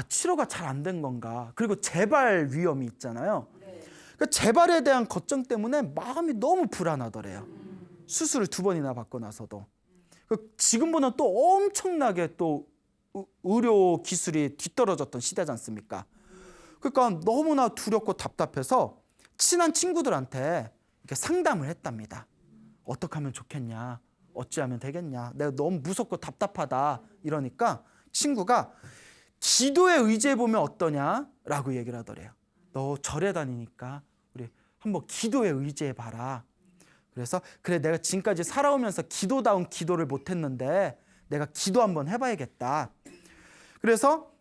치료가 잘 안 된 건가. 그리고 재발 위험이 있잖아요. 그러니까 재발에 대한 걱정 때문에 마음이 너무 불안하더래요. 수술을 2번이나 받고 나서도. 지금보다는 또 엄청나게 또 의료 기술이 뒤떨어졌던 시대지 않습니까? 그러니까 너무나 두렵고 답답해서 친한 친구들한테 이렇게 상담을 했답니다. 어떻게 하면 좋겠냐? 어찌하면 되겠냐? 내가 너무 무섭고 답답하다. 이러니까 친구가 기도에 의지해보면 어떠냐라고 얘기를 하더래요. 너 절에 다니니까 우리 한번 기도에 의지해봐라. 그래서 그래 내가 지금까지 살아오면서 기도다운 기도를 못했는데 내가 기도 한번 해봐야겠다. 그래서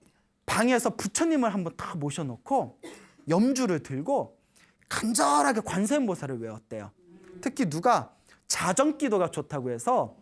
방에서 부처님을 한번 딱 모셔놓고 염주를 들고 간절하게 관세음보살을 외웠대요. 특히 누가 자정기도가 좋다고 해서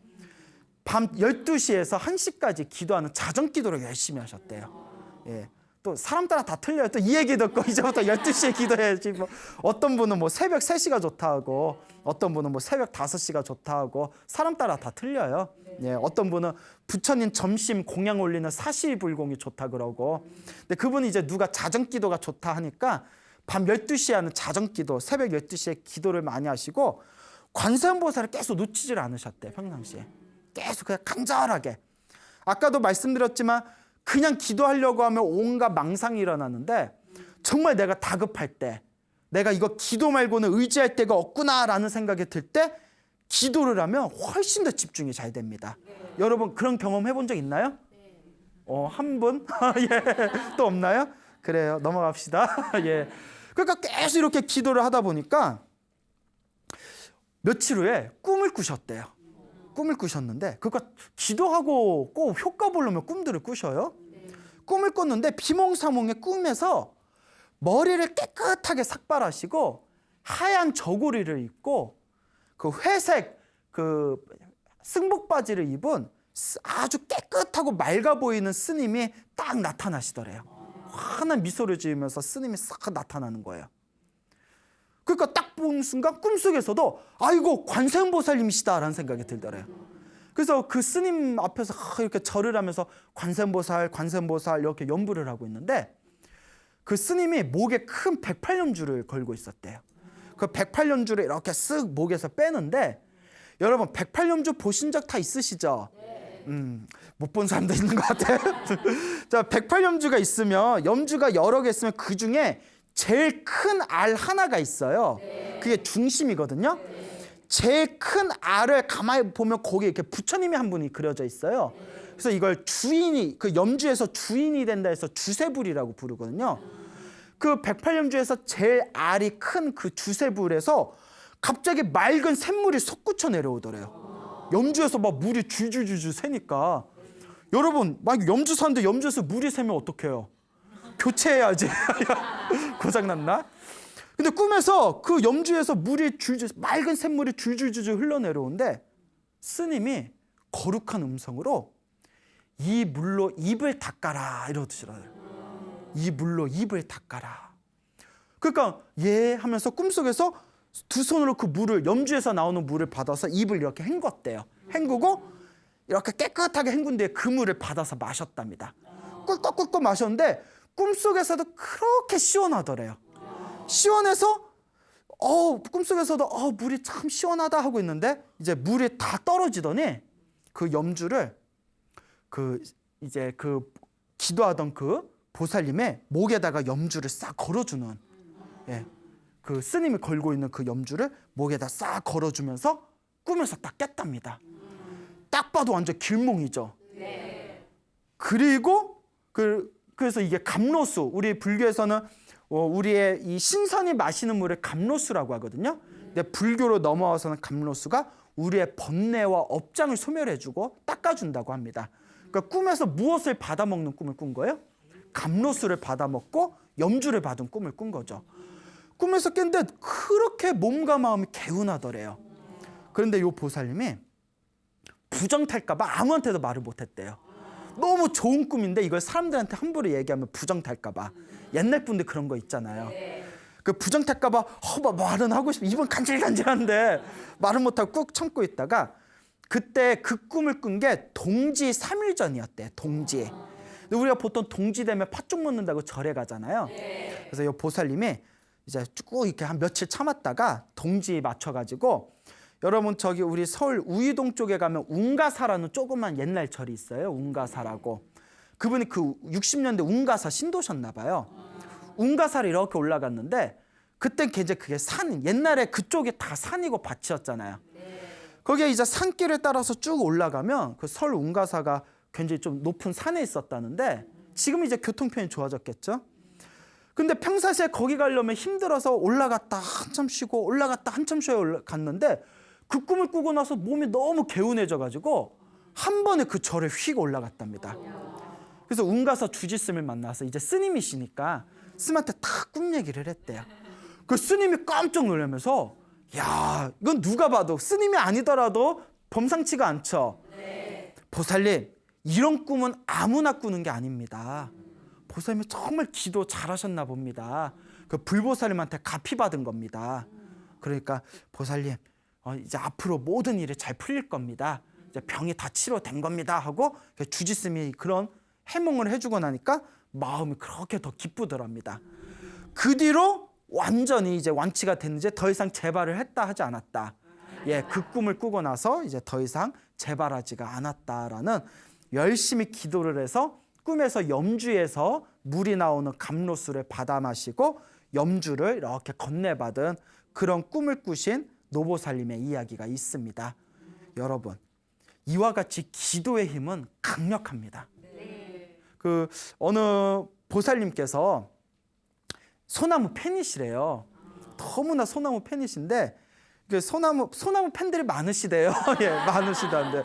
밤 12시에서 1시까지 기도하는 자정기도를 열심히 하셨대요. 예. 또 사람 따라 다 틀려요. 또 이 얘기 듣고 이제부터 12시에 기도해야지. 뭐 어떤 분은 뭐 새벽 3시가 좋다 하고 어떤 분은 뭐 새벽 5시가 좋다 하고 사람 따라 다 틀려요. 예. 어떤 분은 부처님 점심 공양 올리는 사시불공이 좋다 그러고 근데 그분이 이제 누가 자정기도가 좋다 하니까 밤 12시에 하는 자정기도 새벽 12시에 기도를 많이 하시고 관세음보살을 계속 놓치질 않으셨대요. 평상시에. 계속 그냥 간절하게. 아까도 말씀드렸지만 그냥 기도하려고 하면 온갖 망상이 일어나는데 정말 내가 다급할 때 내가 이거 기도 말고는 의지할 데가 없구나라는 생각이 들 때 기도를 하면 훨씬 더 집중이 잘 됩니다. 여러분 그런 경험 해본 적 있나요? 한 분? 예. 또 없나요? 그래요. 넘어갑시다. 예. 그러니까 계속 이렇게 기도를 하다 보니까 며칠 후에 꿈을 꾸셨대요. 꿈을 꾸셨는데 그러니까 기도하고 꼭 효과 보려면 꿈들을 꾸셔요. 꿈을 꿨는데 비몽사몽의 꿈에서 머리를 깨끗하게 삭발하시고 하얀 저고리를 입고 그 회색 그 승복 바지를 입은 아주 깨끗하고 맑아 보이는 스님이 딱 나타나시더래요. 환한 미소를 지으면서 스님이 싹 나타나는 거예요. 그러니까 딱 본 순간 꿈속에서도 아이고 관세음보살님이시다라는 생각이 들더래요. 그래서 그 스님 앞에서 이렇게 절을 하면서 관세음보살 이렇게 연부를 하고 있는데 그 스님이 목에 큰 108년주를 걸고 있었대요. 그 108년주를 이렇게 쓱 목에서 빼는데 여러분 108년주 보신 적 다 있으시죠? 못 본 사람도 있는 것 같아요. 자, 108년주가 있으면 염주가 여러 개 있으면 그 중에 제일 큰 알 하나가 있어요. 그게 중심이거든요. 제일 큰 알을 가만히 보면 거기에 이렇게 부처님이 한 분이 그려져 있어요. 그래서 이걸 주인이, 그 염주에서 주인이 된다 해서 주세불이라고 부르거든요. 그 108염주에서 제일 알이 큰 그 주세불에서 갑자기 맑은 샘물이 솟구쳐 내려오더래요. 염주에서 막 물이 줄줄줄줄 새니까. 여러분, 막 염주 사는데 염주에서 물이 새면 어떡해요? 교체해야지. 고장났나? 근데 꿈에서 그 염주에서 물이 줄줄, 맑은 샘물이 줄줄줄줄 흘러내려오는데 스님이 거룩한 음성으로 이 물로 입을 닦아라 이러더라고요. 이 물로 입을 닦아라. 그러니까 예 하면서 꿈속에서 두 손으로 그 물을, 염주에서 나오는 물을 받아서 입을 이렇게 헹궜대요. 헹구고 이렇게 깨끗하게 헹군 뒤에 그 물을 받아서 마셨답니다. 꿀꺽꿀꺽 마셨는데 꿈속에서도 그렇게 시원하더래요. 시원해서 꿈속에서도 물이 참 시원하다 하고 있는데 이제 물이 다 떨어지더니 그 염주를 이제 기도하던 그 보살님의 목에다가 염주를 싹 걸어주는, 그 스님이 걸고 있는 그 염주를 목에다 싹 걸어주면서 꿈에서 딱 깼답니다. 딱 봐도 완전 길몽이죠. 그리고 그래서 이게 감로수, 우리 불교에서는 우리의 이 신선이 마시는 물을 감로수라고 하거든요. 근데 불교로 넘어와서는 감로수가 우리의 번뇌와 업장을 소멸해주고 닦아준다고 합니다. 그러니까 꿈에서 무엇을 받아먹는 꿈을 꾼 거예요? 감로수를 받아먹고 염주를 받은 꿈을 꾼 거죠. 꿈에서 깼는데 그렇게 몸과 마음이 개운하더래요. 그런데 이 보살님이 부정탈까봐 아무한테도 말을 못했대요. 너무 좋은 꿈인데 이걸 사람들한테 함부로 얘기하면 부정탈까봐. 옛날 분들 그런 거 있잖아요. 그 부정탈까봐 말은 하고 싶어, 입은 간질간질한데 말은 못하고 꾹 참고 있다가 그때 그 꿈을 꾼 게 동지 3일 전이었대. 동지. 근데 우리가 보통 동지 되면 팥죽 먹는다고 절에 가잖아요. 그래서 이 보살님이 이제 쭉 이렇게 한 며칠 참았다가 동지 맞춰가지고, 여러분 저기 우리 서울 우이동 쪽에 가면 운가사라는 조그만 옛날 절이 있어요. 운가사라고. 그분이 그 60년대 운가사 신도셨나 봐요. 운가사를 이렇게 올라갔는데 그때 이제 그게 옛날에 그쪽이 다 산이고 밭이었잖아요. 거기에 이제 산길을 따라서 쭉 올라가면 그 서울 운가사가 굉장히 좀 높은 산에 있었다는데 지금 이제 교통편이 좋아졌겠죠. 근데 평상시에 거기 가려면 힘들어서 올라갔다 한참 쉬고 올라갔다 한참 쉬어 갔는데 그 꿈을 꾸고 나서 몸이 너무 개운해져가지고 한 번에 그 절에 휙 올라갔답니다. 그래서 운가사 주지스님을 만나서 이제 스님이시니까 스님한테 다 꿈 얘기를 했대요. 그 스님이 깜짝 놀라면서 야, 이건 누가 봐도 스님이 아니더라도 범상치가 않죠. 보살님, 이런 꿈은 아무나 꾸는 게 아닙니다. 보살님이 정말 기도 잘하셨나 봅니다. 그 불보살님한테 가피 받은 겁니다. 그러니까 보살님, 이제 앞으로 모든 일이 잘 풀릴 겁니다. 이제 병이 다 치료된 겁니다 하고 주지스님이 그런 해몽을 해주고 나니까 마음이 그렇게 더 기쁘더랍니다. 그 뒤로 완전히 이제 완치가 됐는지 더 이상 재발을 했다 하지 않았다. 그 꿈을 꾸고 나서 이제 더 이상 재발하지가 않았다라는, 열심히 기도를 해서 꿈에서 염주에서 물이 나오는 감로수를 받아 마시고 염주를 이렇게 건네받은 그런 꿈을 꾸신 노보살님의 이야기가 있습니다. 여러분, 이와 같이 기도의 힘은 강력합니다. 그 어느 보살님께서 소나무 팬이시래요. 너무나 소나무 팬이신데 소나무 팬들이 많으시대요. 많으시다는데.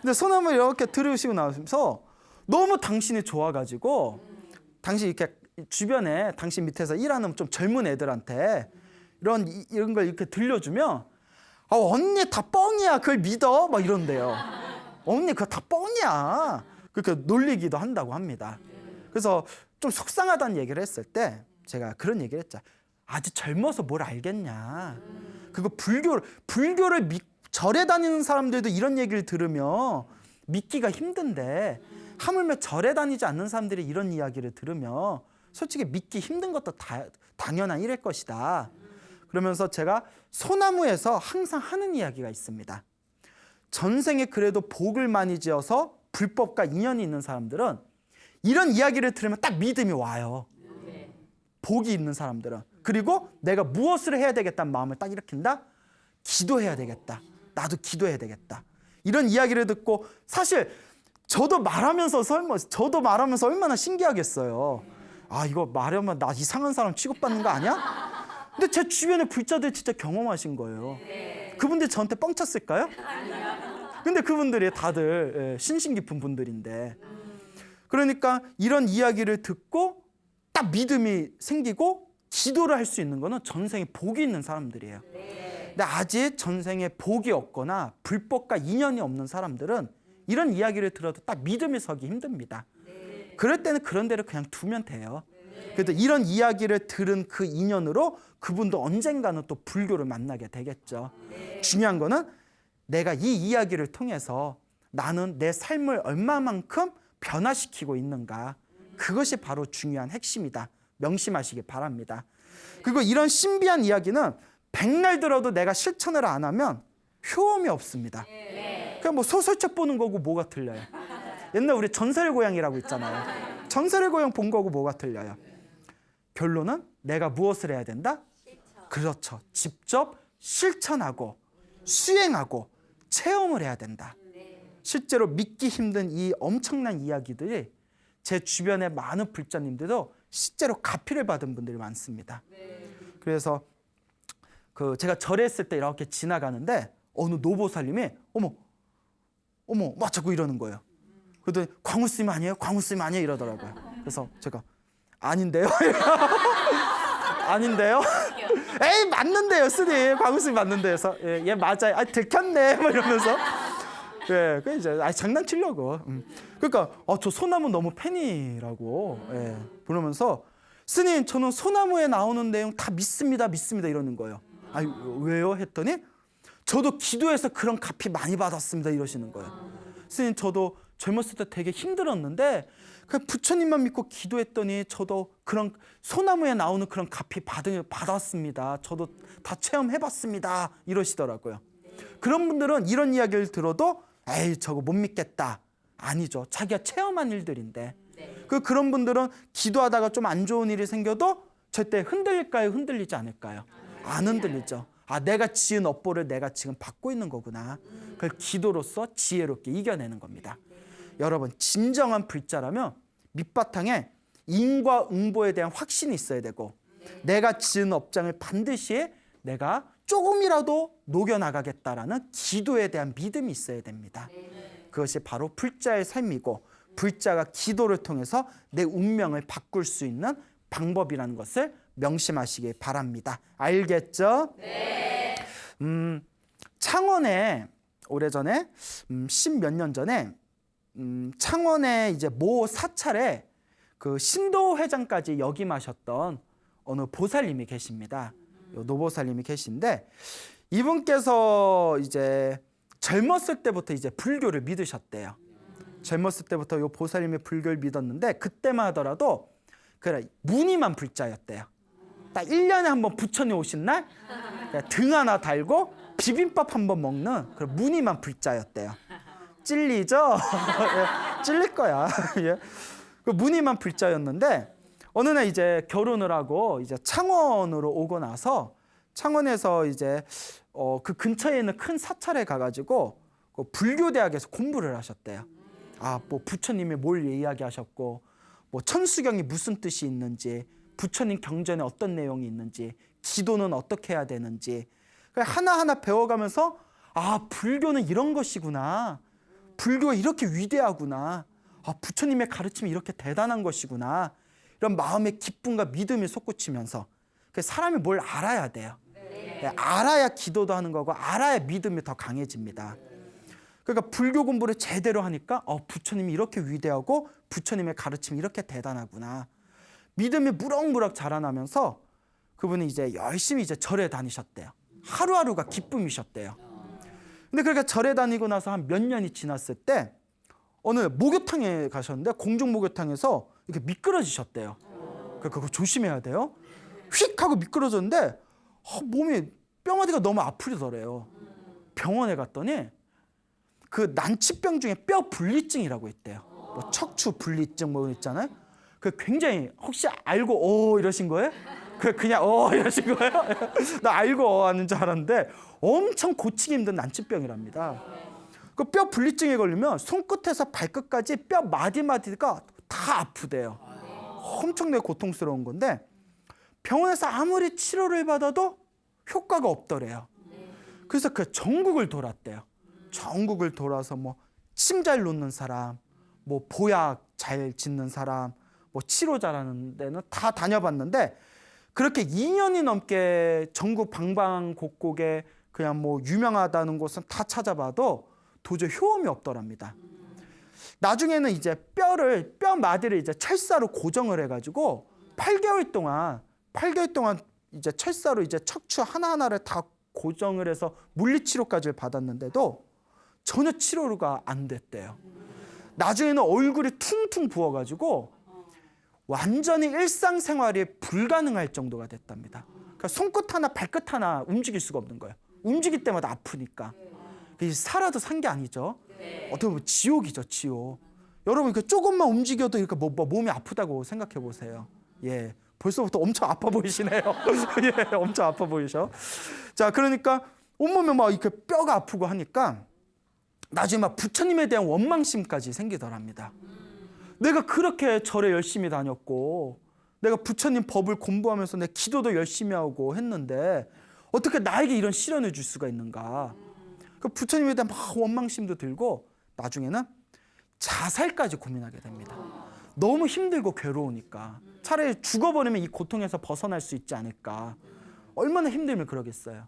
근데 소나무 이렇게 들으시고 나면서 너무 당신이 좋아가지고 당신 이렇게 주변에 당신 밑에서 일하는 좀 젊은 애들한테 이런 걸 이렇게 들려주면 언니 다 뻥이야, 그걸 믿어, 막 이런대요. 언니 그거 다 뻥이야. 그렇게 놀리기도 한다고 합니다. 그래서 좀 속상하다는 얘기를 했을 때 제가 그런 얘기를 했죠. 아직 젊어서 뭘 알겠냐. 그거 불교를 절에 다니는 사람들도 이런 얘기를 들으면 믿기가 힘든데 하물며 절에 다니지 않는 사람들이 이런 이야기를 들으면 솔직히 믿기 힘든 것도 당연한 일일 것이다. 그러면서 제가 소나무에서 항상 하는 이야기가 있습니다. 전생에 그래도 복을 많이 지어서 불법과 인연이 있는 사람들은 이런 이야기를 들으면 딱 믿음이 와요. 복이 있는 사람들은. 그리고 내가 무엇을 해야 되겠다는 마음을 딱 일으킨다. 기도해야 되겠다. 나도 기도해야 되겠다. 이런 이야기를 듣고 사실 저도 말하면서 얼마나 신기하겠어요. 이거 말하면 나 이상한 사람 취급받는 거 아니야? 근데 제 주변에 불자들 진짜 경험하신 거예요. 그분들이 저한테 뻥 쳤을까요? 근데 그분들이 다들 신신 깊은 분들인데, 그러니까 이런 이야기를 듣고 딱 믿음이 생기고 기도를 할 수 있는 거는 전생에 복이 있는 사람들이에요. 근데 아직 전생에 복이 없거나 불법과 인연이 없는 사람들은 이런 이야기를 들어도 딱 믿음이 서기 힘듭니다. 그럴 때는 그런 대로 그냥 두면 돼요. 그래도 이런 이야기를 들은 그 인연으로 그분도 언젠가는 또 불교를 만나게 되겠죠. 중요한 거는 내가 이 이야기를 통해서 나는 내 삶을 얼마만큼 변화시키고 있는가. 그것이 바로 중요한 핵심이다. 명심하시기 바랍니다. 그리고 이런 신비한 이야기는 백날 들어도 내가 실천을 안 하면 효험이 없습니다. 그냥 뭐 소설책 보는 거고 뭐가 틀려요. 옛날 우리 전설의 고향이라고 있잖아요. 전설의 고향 본 거고 뭐가 틀려요. 결론은 내가 무엇을 해야 된다? 그렇죠. 직접 실천하고 수행하고 체험을 해야 된다. 실제로 믿기 힘든 이 엄청난 이야기들이 제 주변의 많은 불자님들도 실제로 가피를 받은 분들이 많습니다. 그래서 제가 절했을 때 이렇게 지나가는데 어느 노보살님이 어머 막 자꾸 이러는 거예요. 그랬더니 광우스님 아니에요? 광우스님 아니에요? 이러더라고요. 그래서 제가 아닌데요? 아닌데요? 에이 맞는데요 스님. 광우스님 맞는데. 그래서 예 맞아요. 아 들켰네 뭐 이러면서 예, 그 이제 장난치려고. 그러니까 저 소나무 너무 팬이라고 그러면서 스님 저는 소나무에 나오는 내용 다 믿습니다 이러는 거예요. 아니 왜요? 했더니 저도 기도해서 그런 갚이 많이 받았습니다 이러시는 거예요. 스님 저도 젊었을 때 되게 힘들었는데 그냥 부처님만 믿고 기도했더니 저도 그런 소나무에 나오는 그런 갚이 받았습니다. 저도 다 체험해봤습니다 이러시더라고요. 그런 분들은 이런 이야기를 들어도 에이 저거 못 믿겠다. 아니죠. 자기가 체험한 일들인데 그런 분들은 기도하다가 좀 안 좋은 일이 생겨도 절대 흔들릴까요? 흔들리지 않을까요? 안 흔들리죠. 아 내가 지은 업보를 내가 지금 받고 있는 거구나. 그걸 기도로서 지혜롭게 이겨내는 겁니다. 여러분 진정한 불자라면 밑바탕에 인과 응보에 대한 확신이 있어야 되고 내가 지은 업장을 반드시 내가 조금이라도 녹여나가겠다라는 기도에 대한 믿음이 있어야 됩니다. 그것이 바로 불자의 삶이고 불자가 기도를 통해서 내 운명을 바꿀 수 있는 방법이라는 것을 명심하시기 바랍니다. 알겠죠? 네. 창원에 오래전에 10몇 년 전에 창원에 이제 모 사찰에 그 신도회장까지 역임하셨던 어느 보살님이 계십니다. 노보살님이 계신데 이분께서 이제 젊었을 때부터 이제 불교를 믿으셨대요. 젊었을 때부터 요 보살님이 불교를 믿었는데 그때만 하더라도 그래 무늬만 불자였대요. 딱 1년에 한 번 부처님 오신 날 등 하나 달고 비빔밥 한 번 먹는 그런 무늬만 불자였대요. 찔리죠? 찔릴 거야. 그 무늬만 불자였는데 어느 날 이제 결혼을 하고 이제 창원으로 오고 나서 창원에서 이제 그 근처에 있는 큰 사찰에 가가지고 그 불교대학에서 공부를 하셨대요. 뭐 부처님이 뭘 이야기하셨고 뭐 천수경이 무슨 뜻이 있는지 부처님 경전에 어떤 내용이 있는지 기도는 어떻게 해야 되는지 하나하나 배워가면서 불교는 이런 것이구나. 불교가 이렇게 위대하구나. 부처님의 가르침이 이렇게 대단한 것이구나. 이런 마음의 기쁨과 믿음이 솟구치면서 사람이 뭘 알아야 돼요. 알아야 기도도 하는 거고 알아야 믿음이 더 강해집니다. 그러니까 불교 공부를 제대로 하니까 부처님이 이렇게 위대하고 부처님의 가르침이 이렇게 대단하구나. 믿음이 무럭무럭 자라나면서 그분이 이제 열심히 이제 절에 다니셨대요. 하루하루가 기쁨이셨대요. 근데 그렇게 절에 다니고 나서 한 몇 년이 지났을 때 어느 목욕탕에 가셨는데 공중 목욕탕에서 이렇게 미끄러지셨대요. 그거 조심해야 돼요. 휙 하고 미끄러졌는데 몸이 뼈마디가 너무 아프더래요. 병원에 갔더니 그 난치병 중에 뼈 분리증이라고 있대요. 뭐 척추 분리증 뭐 있잖아요. 그 굉장히 혹시 알고 이러신 거예요? 그냥 이러신 거예요? 나 알고 하는 줄 알았는데 엄청 고치기 힘든 난치병이랍니다. 그 뼈 분리증에 걸리면 손끝에서 발끝까지 뼈 마디마디가 다 아프대요. 엄청나게 고통스러운 건데 병원에서 아무리 치료를 받아도 효과가 없더래요. 그래서 그 전국을 돌았대요. 전국을 돌아서 뭐 침 잘 놓는 사람, 뭐 보약 잘 짓는 사람, 뭐 치료 잘하는 데는 다 다녀봤는데 그렇게 2년이 넘게 전국 방방곡곡에 그냥 뭐 유명하다는 곳은 다 찾아봐도 도저히 효험이 없더랍니다. 나중에는 이제 뼈 마디를 이제 철사로 고정을 해가지고 8개월 동안 이제 철사로 이제 척추 하나하나를 다 고정을 해서 물리치료까지 받았는데도 전혀 치료가 안 됐대요. 나중에는 얼굴이 퉁퉁 부어가지고 완전히 일상생활이 불가능할 정도가 됐답니다. 그러니까 손끝 하나 발끝 하나 움직일 수가 없는 거예요. 움직일 때마다 아프니까. 살아도 산 게 아니죠. 어떻게 보면 지옥이죠, 지옥. 여러분 조금만 움직여도 이렇게 몸이 아프다고 생각해 보세요. 예, 벌써부터 엄청 아파 보이시네요. 예, 엄청 아파 보이셔. 자, 그러니까 온몸에 막 이렇게 뼈가 아프고 하니까 나중에 막 부처님에 대한 원망심까지 생기더랍니다. 내가 그렇게 절에 열심히 다녔고 내가 부처님 법을 공부하면서 내 기도도 열심히 하고 했는데 어떻게 나에게 이런 시련을 줄 수가 있는가. 그 부처님에 대한 막 원망심도 들고 나중에는 자살까지 고민하게 됩니다. 너무 힘들고 괴로우니까 차라리 죽어버리면 이 고통에서 벗어날 수 있지 않을까. 얼마나 힘들면 그러겠어요.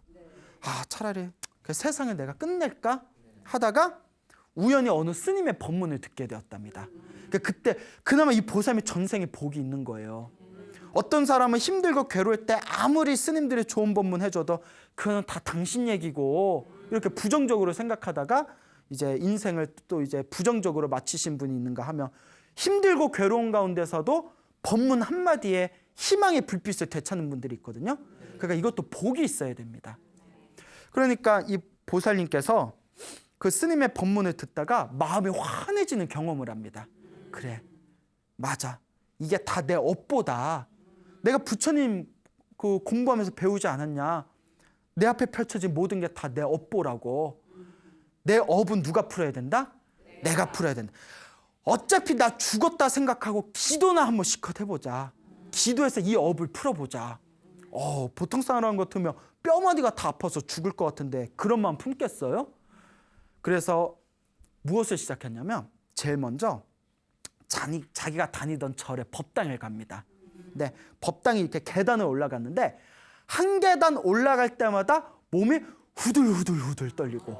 차라리 세상을 내가 끝낼까 하다가 우연히 어느 스님의 법문을 듣게 되었답니다. 그때 그나마 이 보살이 전생에 복이 있는 거예요. 어떤 사람은 힘들고 괴로울 때 아무리 스님들이 좋은 법문 해줘도 그건 다 당신 얘기고 이렇게 부정적으로 생각하다가 이제 인생을 또 이제 부정적으로 마치신 분이 있는가 하면 힘들고 괴로운 가운데서도 법문 한마디에 희망의 불빛을 되찾는 분들이 있거든요. 그러니까 이것도 복이 있어야 됩니다. 그러니까 이 보살님께서 그 스님의 법문을 듣다가 마음이 환해지는 경험을 합니다. 그래, 맞아. 이게 다 내 업보다. 내가 부처님 그 공부하면서 배우지 않았냐. 내 앞에 펼쳐진 모든 게 다 내 업보라고. 내 업은 누가 풀어야 된다? 내가 풀어야 된다. 어차피 나 죽었다 생각하고 기도나 한번 실컷 해보자. 기도해서 이 업을 풀어보자. 보통 사람 같으면 뼈마디가 다 아파서 죽을 것 같은데 그런 마음 품겠어요? 그래서 무엇을 시작했냐면 제일 먼저 자기가 다니던 절에 법당을 갑니다. 네, 법당이 이렇게 계단을 올라갔는데 한 계단 올라갈 때마다 몸이 후들후들 떨리고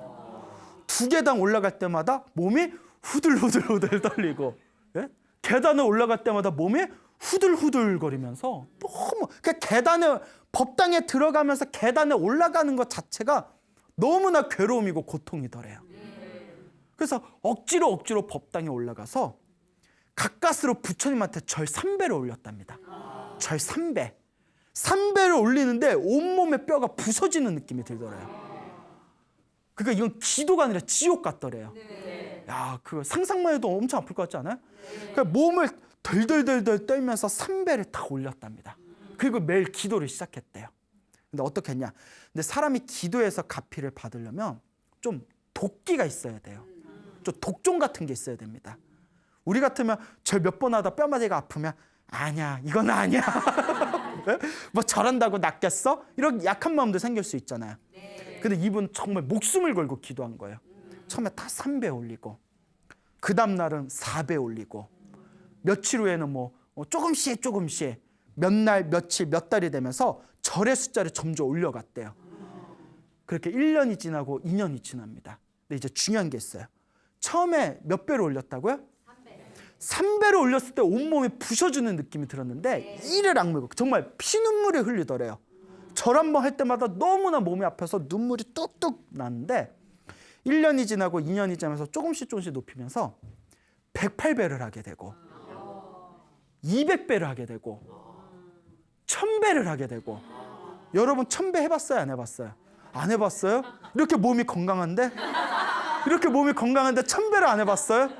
2계단 올라갈 때마다 몸이 후들후들 떨리고 예? 계단을 올라갈 때마다 몸이 후들후들 거리면서 너무 법당에 들어가면서 계단에 올라가는 것 자체가 너무나 괴로움이고 고통이더래요. 그래서 억지로 법당에 올라가서 가까스로 부처님한테 절 3배를 올렸답니다. 절 3배. 3배를 올리는데 온몸의 뼈가 부서지는 느낌이 들더래요. 그러니까 이건 기도가 아니라 지옥 같더래요. 야, 그거 상상만 해도 엄청 아플 것 같지 않아요? 그러니까 몸을 덜덜덜 떨면서 3배를 딱 올렸답니다. 그리고 매일 기도를 시작했대요. 근데 어떻게 했냐? 근데 사람이 기도해서 가피를 받으려면 좀 도끼가 있어야 돼요. 좀 독종 같은 게 있어야 됩니다. 우리 같으면 절 몇 번 하다 뼈마디가 아프면 아니야, 이건 아니야. 뭐 절한다고 낫겠어? 이런 약한 마음도 생길 수 있잖아요. 근데 이분 정말 목숨을 걸고 기도한 거예요. 처음에 다 3배 올리고 그 다음 날은 4배 올리고 며칠 후에는 뭐 조금씩 몇 날, 며칠, 몇 달이 되면서 절의 숫자를 점점 올려갔대요. 그렇게 1년이 지나고 2년이 지납니다. 근데 이제 중요한 게 있어요. 처음에 몇 배로 올렸다고요? 3배로 올렸을 때 온몸이 부셔주는 느낌이 들었는데 이를 악물고 정말 피눈물이 흘리더래요. 절 한 번 할 때마다 너무나 몸이 아파서 눈물이 뚝뚝 나는데 1년이 지나고 2년이 지나면서 조금씩 높이면서 108배를 하게 되고 200배를 하게 되고 1000배를 하게 되고 여러분 1000배 해봤어요? 안 해봤어요? 안 해봤어요? 이렇게 몸이 건강한데 1000배를 안 해봤어요?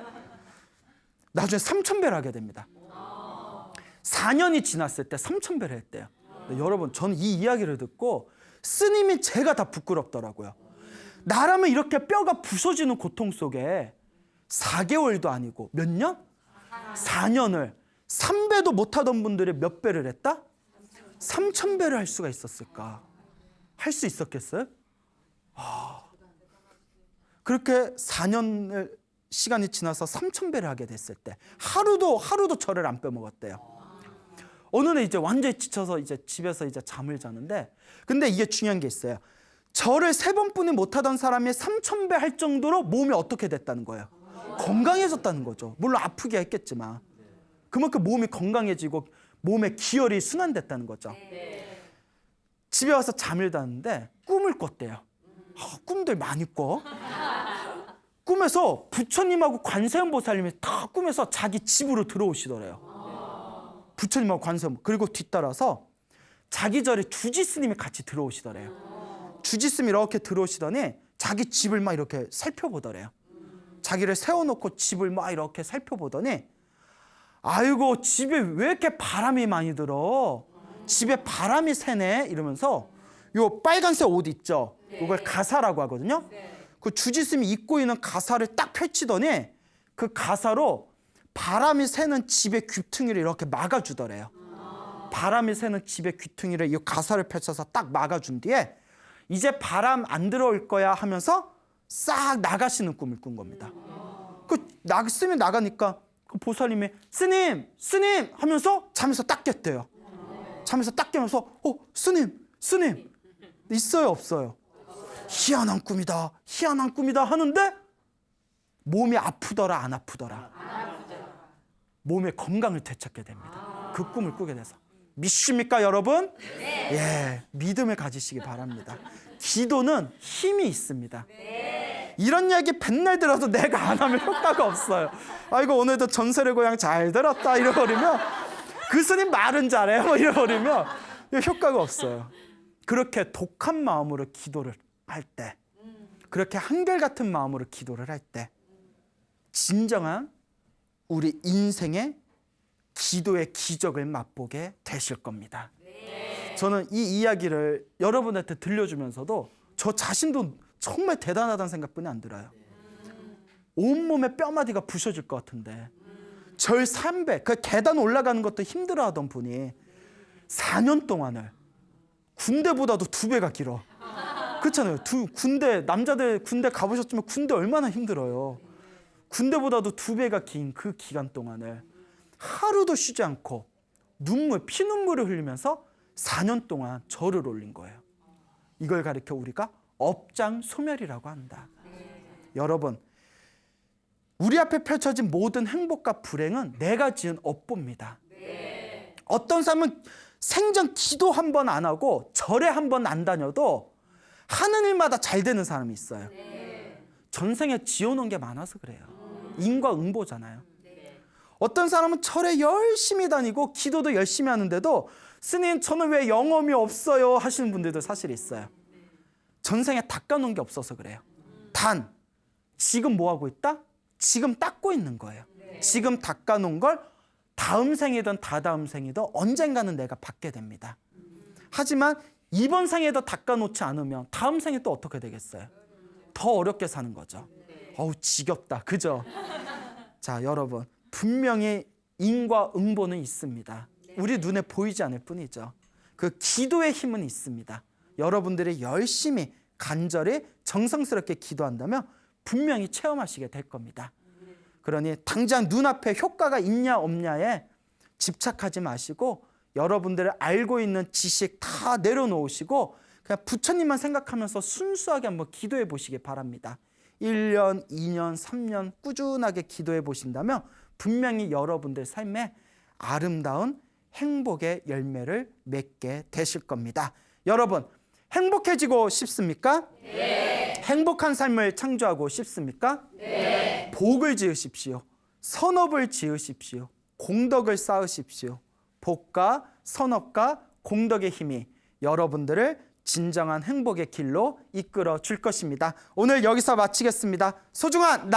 나중에 3000배를 하게 됩니다. 4년이 지났을 때 3000배를 했대요. 여러분, 저는 이 이야기를 듣고 스님이 제가 다 부끄럽더라고요. 나라면 이렇게 뼈가 부서지는 고통 속에 4개월도 아니고 몇 년? 4년을 3배도 못하던 분들이 몇 배를 했다? 3000배를 할 수가 있었을까? 할 수 있었겠어요? 그렇게 4년을 시간이 지나서 3000배를 하게 됐을 때 하루도 절을 안 빼먹었대요. 어느 날 이제 완전히 지쳐서 이제 집에서 이제 잠을 자는데, 근데 이게 중요한 게 있어요. 절을 3번뿐이 못하던 사람이 3000배 할 정도로 몸이 어떻게 됐다는 거예요. 건강해졌다는 거죠. 물론 아프게 했겠지만 그만큼 몸이 건강해지고 몸의 기혈이 순환됐다는 거죠. 집에 와서 잠을 잤는데 꿈을 꿨대요. 꿈들 많이 꿔. 꿈에서 부처님하고 관세음보살님이 다 꿈에서 자기 집으로 들어오시더래요. 부처님하고 관세음, 그리고 뒤따라서 자기 절에 주지스님이 같이 들어오시더래요. 주지스님이 이렇게 들어오시더니 자기 집을 막 이렇게 살펴보더래요. 자기를 세워놓고 집을 막 이렇게 살펴보더니, 아이고 집에 왜 이렇게 바람이 많이 들어, 집에 바람이 새네 이러면서 요 빨간색 옷 있죠, 그걸 가사라고 하거든요. 그 주지스님이 입고 있는 가사를 딱 펼치더니 그 가사로 바람이 새는 집의 귀퉁이를 이렇게 막아주더래요. 바람이 새는 집의 귀퉁이를 이 가사를 펼쳐서 딱 막아준 뒤에 이제 바람 안 들어올 거야 하면서 싹 나가시는 꿈을 꾼 겁니다. 스님이 나가니까 그 보살님이 스님 하면서 잠에서 딱 깼대요. 잠에서 딱 깨면서 스님 있어요 없어요? 희한한 꿈이다 하는데 몸이 아프더라 안 아프더라? 몸의 건강을 되찾게 됩니다. 그 꿈을 꾸게 돼서. 믿습니까 여러분? 네. 예, 믿음을 가지시기 바랍니다. 기도는 힘이 있습니다. 이런 이야기 맨날 들어도 내가 안 하면 효과가 없어요. 아이고 오늘도 전설의 고향 잘 들었다 이러버리면, 그 스님 말은 잘해 뭐 이러버리면 효과가 없어요. 그렇게 독한 마음으로 기도를 할 때, 그렇게 한결같은 마음으로 기도를 할 때 진정한 우리 인생의 기도의 기적을 맛보게 되실 겁니다. 저는 이 이야기를 여러분한테 들려주면서도 저 자신도 정말 대단하다는 생각뿐이 안 들어요. 온몸에 뼈마디가 부셔질 것 같은데, 절 300, 그 계단 올라가는 것도 힘들어하던 분이 4년 동안을, 군대보다도 2배가 길어. 그렇잖아요. 남자들 군대 가보셨지만 군대 얼마나 힘들어요. 군대보다도 2배가 긴 그 기간 동안을 하루도 쉬지 않고 피눈물을 흘리면서 4년 동안 절을 올린 거예요. 이걸 가리켜 우리가 업장소멸이라고 한다. 여러분, 우리 앞에 펼쳐진 모든 행복과 불행은 내가 지은 업보입니다. 어떤 사람은 생전 기도 한 번 안 하고 절에 한 번 안 다녀도 하는 일마다 잘 되는 사람이 있어요. 전생에 지어놓은 게 많아서 그래요. 인과응보잖아요. 어떤 사람은 절에 열심히 다니고 기도도 열심히 하는데도 스님 저는 왜 영험이 없어요 하시는 분들도 사실 있어요. 전생에 닦아놓은 게 없어서 그래요. 단 지금 뭐 하고 있다? 지금 닦고 있는 거예요. 지금 닦아놓은 걸 다음 생이든 다다음 생이든 언젠가는 내가 받게 됩니다. 하지만 이번 생에도 닦아놓지 않으면 다음 생에 또 어떻게 되겠어요? 더 어렵게 사는 거죠. 어우 지겹다, 그죠? 자 여러분, 분명히 인과응보는 있습니다. 우리 눈에 보이지 않을 뿐이죠. 그 기도의 힘은 있습니다. 여러분들이 열심히 간절히 정성스럽게 기도한다면 분명히 체험하시게 될 겁니다. 그러니 당장 눈앞에 효과가 있냐 없냐에 집착하지 마시고 여러분들이 알고 있는 지식 다 내려놓으시고 그냥 부처님만 생각하면서 순수하게 한번 기도해 보시기 바랍니다. 1년, 2년, 3년 꾸준하게 기도해 보신다면 분명히 여러분들 삶에 아름다운 행복의 열매를 맺게 되실 겁니다. 여러분, 행복해지고 싶습니까? 네. 행복한 삶을 창조하고 싶습니까? 네. 복을 지으십시오. 선업을 지으십시오. 공덕을 쌓으십시오. 복과 선업과 공덕의 힘이 여러분들을 진정한 행복의 길로 이끌어 줄 것입니다. 오늘 여기서 마치겠습니다. 소중한